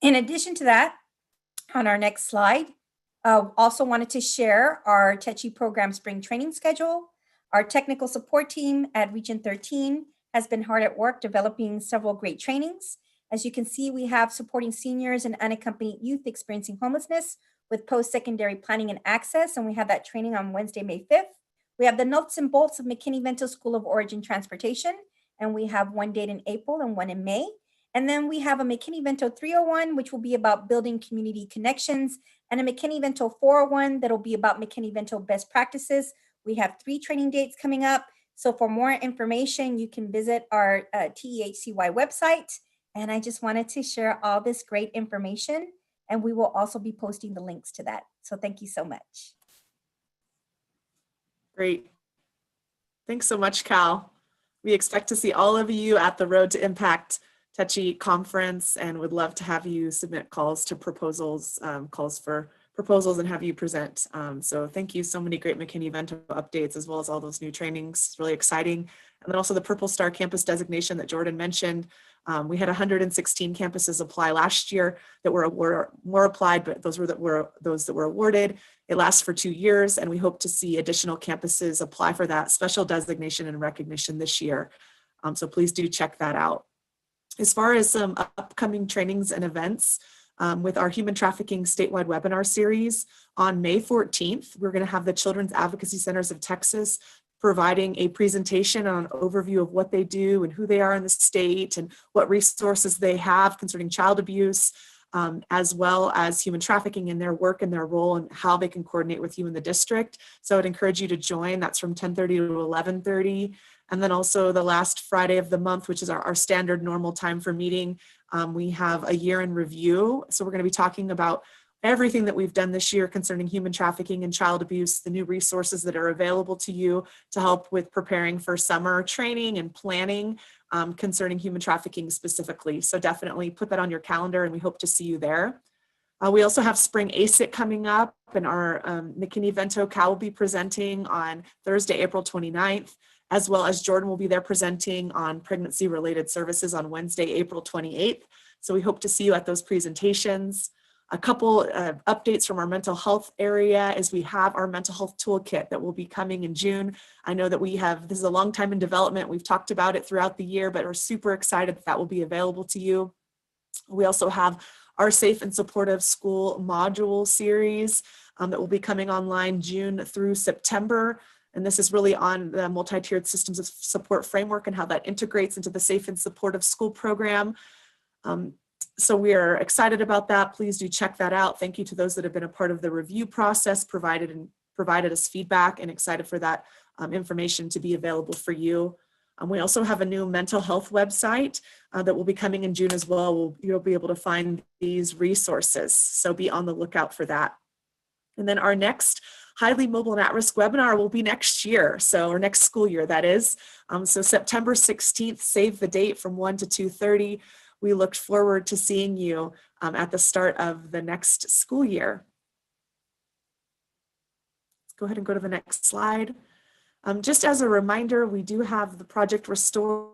S2: In addition to that, on our next slide, also wanted to share our TECHI program spring training schedule. Our technical support team at Region 13 has been hard at work developing several great trainings. As you can see, we have supporting seniors and unaccompanied youth experiencing homelessness with post-secondary planning and access, and we have that training on Wednesday, May 5th. We have the nuts and bolts of McKinney-Vento School of Origin Transportation, and we have one date in April and one in May. And then we have a McKinney-Vento 301, which will be about building community connections, and a McKinney-Vento 401 that'll be about McKinney-Vento best practices. We have 3 training dates coming up. So for more information, you can visit our TEHCY website. And I just wanted to share all this great information, and we will also be posting the links to that. So thank you so much.
S1: Great. Thanks so much, Cal. We expect to see all of you at the Road to Impact TECHI conference, and would love to have you submit calls to proposals, calls for proposals, and have you present. So thank you. So many great McKinney-Vento updates, as well as all those new trainings. It's really exciting. And then also the Purple Star campus designation that Jordan mentioned. We had 116 campuses apply last year that were more applied, but those that were awarded. It lasts for 2 years, and we hope to see additional campuses apply for that special designation and recognition this year. So please do check that out. As far as some upcoming trainings and events, with our human trafficking statewide webinar series on May 14th, we're going to have the Children's Advocacy Centers of Texas providing a presentation on an overview of what they do and who they are in the state and what resources they have concerning child abuse, as well as human trafficking in their work and their role and how they can coordinate with you in the district. So I'd encourage you to join. That's from 10:30 to 11:30. And then also the last Friday of the month, which is our standard normal time for meeting, we have a year in review. So we're going to be talking about everything that we've done this year concerning human trafficking and child abuse, the new resources that are available to you to help with preparing for summer training and planning concerning human trafficking specifically. So definitely put that on your calendar, and we hope to see you there. We also have Spring ASIC coming up, and our McKinney-Vento Cal will be presenting on Thursday, April 29th, as well as Jordan will be there presenting on pregnancy-related services on Wednesday, April 28th. So we hope to see you at those presentations. A couple updates from our mental health area is we have our mental health toolkit that will be coming in June. I know that this is a long time in development. We've talked about it throughout the year, but we're super excited that will be available to you. We also have our Safe and Supportive School module series that will be coming online June through September. And this is really on the multi-tiered systems of support framework and how that integrates into the Safe and Supportive School program. So we are excited about that. Please do check that out. Thank you to those that have been a part of the review process, provided us feedback, and excited for that information to be available for you. We also have a new mental health website that will be coming in June as well. You'll be able to find these resources, so be on the lookout for that. And then our next highly mobile and at-risk webinar will be next year, or next school year, that is. So September 16th, save the date, from 1 to 2:30. We look forward to seeing you at the start of the next school year. Let's go ahead and go to the next slide. Just as a reminder, we do have the Project Restore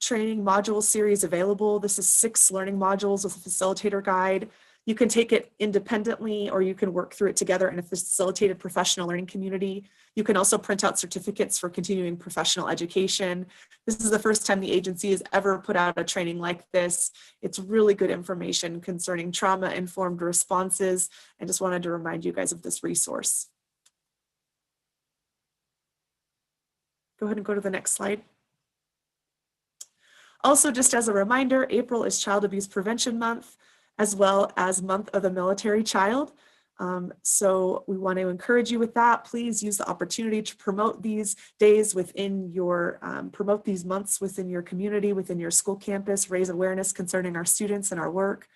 S1: training module series available. This is 6 learning modules with a facilitator guide. You can take it independently, or you can work through it together in a facilitated professional learning community. You can also print out certificates for continuing professional education. This is the first time the agency has ever put out a training like this. It's really good information concerning trauma-informed responses. I just wanted to remind you guys of this resource. Go ahead and go to the next slide. Also, just as a reminder, April is Child Abuse Prevention Month, as well as Month of the Military Child. So we want to encourage you with that. Please use the opportunity to promote these days within your, promote these months within your community, within your school campus, raise awareness concerning our students and our work.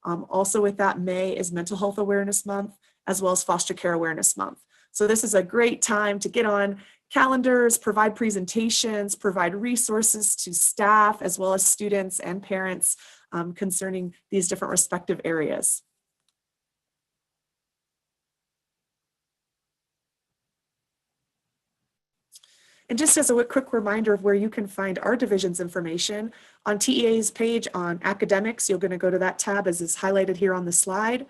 S1: Also with that, May is Mental Health Awareness Month, as well as Foster Care Awareness Month. So this is a great time to get on calendars, provide presentations, provide resources to staff, as well as students and parents concerning these different respective areas. And just as a quick reminder of where you can find our division's information, on TEA's page on academics, you're going to go to that tab as is highlighted here on the slide.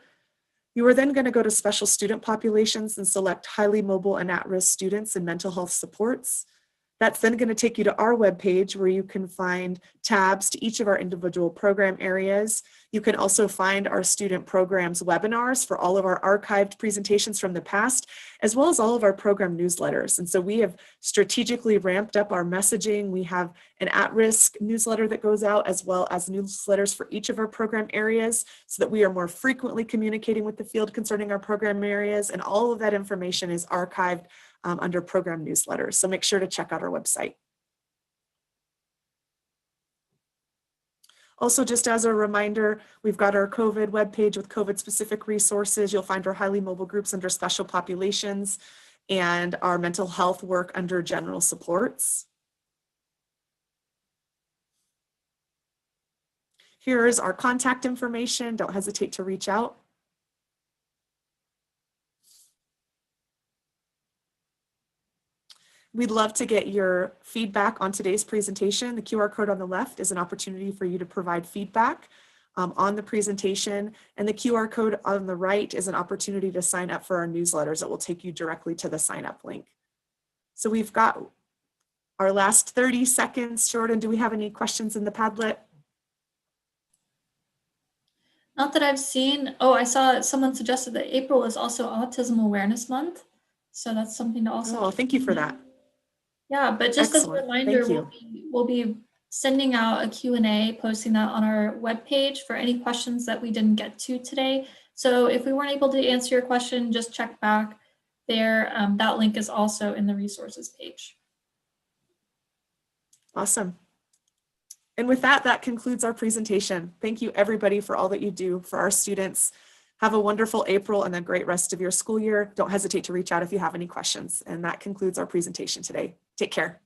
S1: You are then going to go to special student populations and select highly mobile and at-risk students and mental health supports. That's then going to take you to our webpage, where you can find tabs to each of our individual program areas. You can also find our student programs webinars for all of our archived presentations from the past, as well as all of our program newsletters. And so we have strategically ramped up our messaging. We have an at-risk newsletter that goes out, as well as newsletters for each of our program areas, so that we are more frequently communicating with the field concerning our program areas. And all of that information is archived under program newsletters. So make sure to check out our website. Also, just as a reminder, we've got our COVID webpage with COVID specific resources. You'll find our highly mobile groups under special populations, and our mental health work under general supports. Here is our contact information. Don't hesitate to reach out. We'd love to get your feedback on today's presentation. The QR code on the left is an opportunity for you to provide feedback on the presentation, and the QR code on the right is an opportunity to sign up for our newsletters that will take you directly to the sign up link. So we've got our last 30 seconds. Jordan, do we have any questions in the Padlet?
S5: Not that I've seen. Oh, I saw someone suggested that April is also Autism Awareness Month. So that's something to also.
S1: Oh, thank you for that.
S5: Yeah, but just
S1: Excellent.
S5: as a reminder,
S1: Thank
S5: we'll be sending out a Q&A, posting that on our webpage for any questions that we didn't get to today. So if we weren't able to answer your question, just check back there. That link is also in the resources page.
S1: Awesome. And with that, that concludes our presentation. Thank you everybody for all that you do for our students. Have a wonderful April and a great rest of your school year. Don't hesitate to reach out if you have any questions. And that concludes our presentation today. Take care.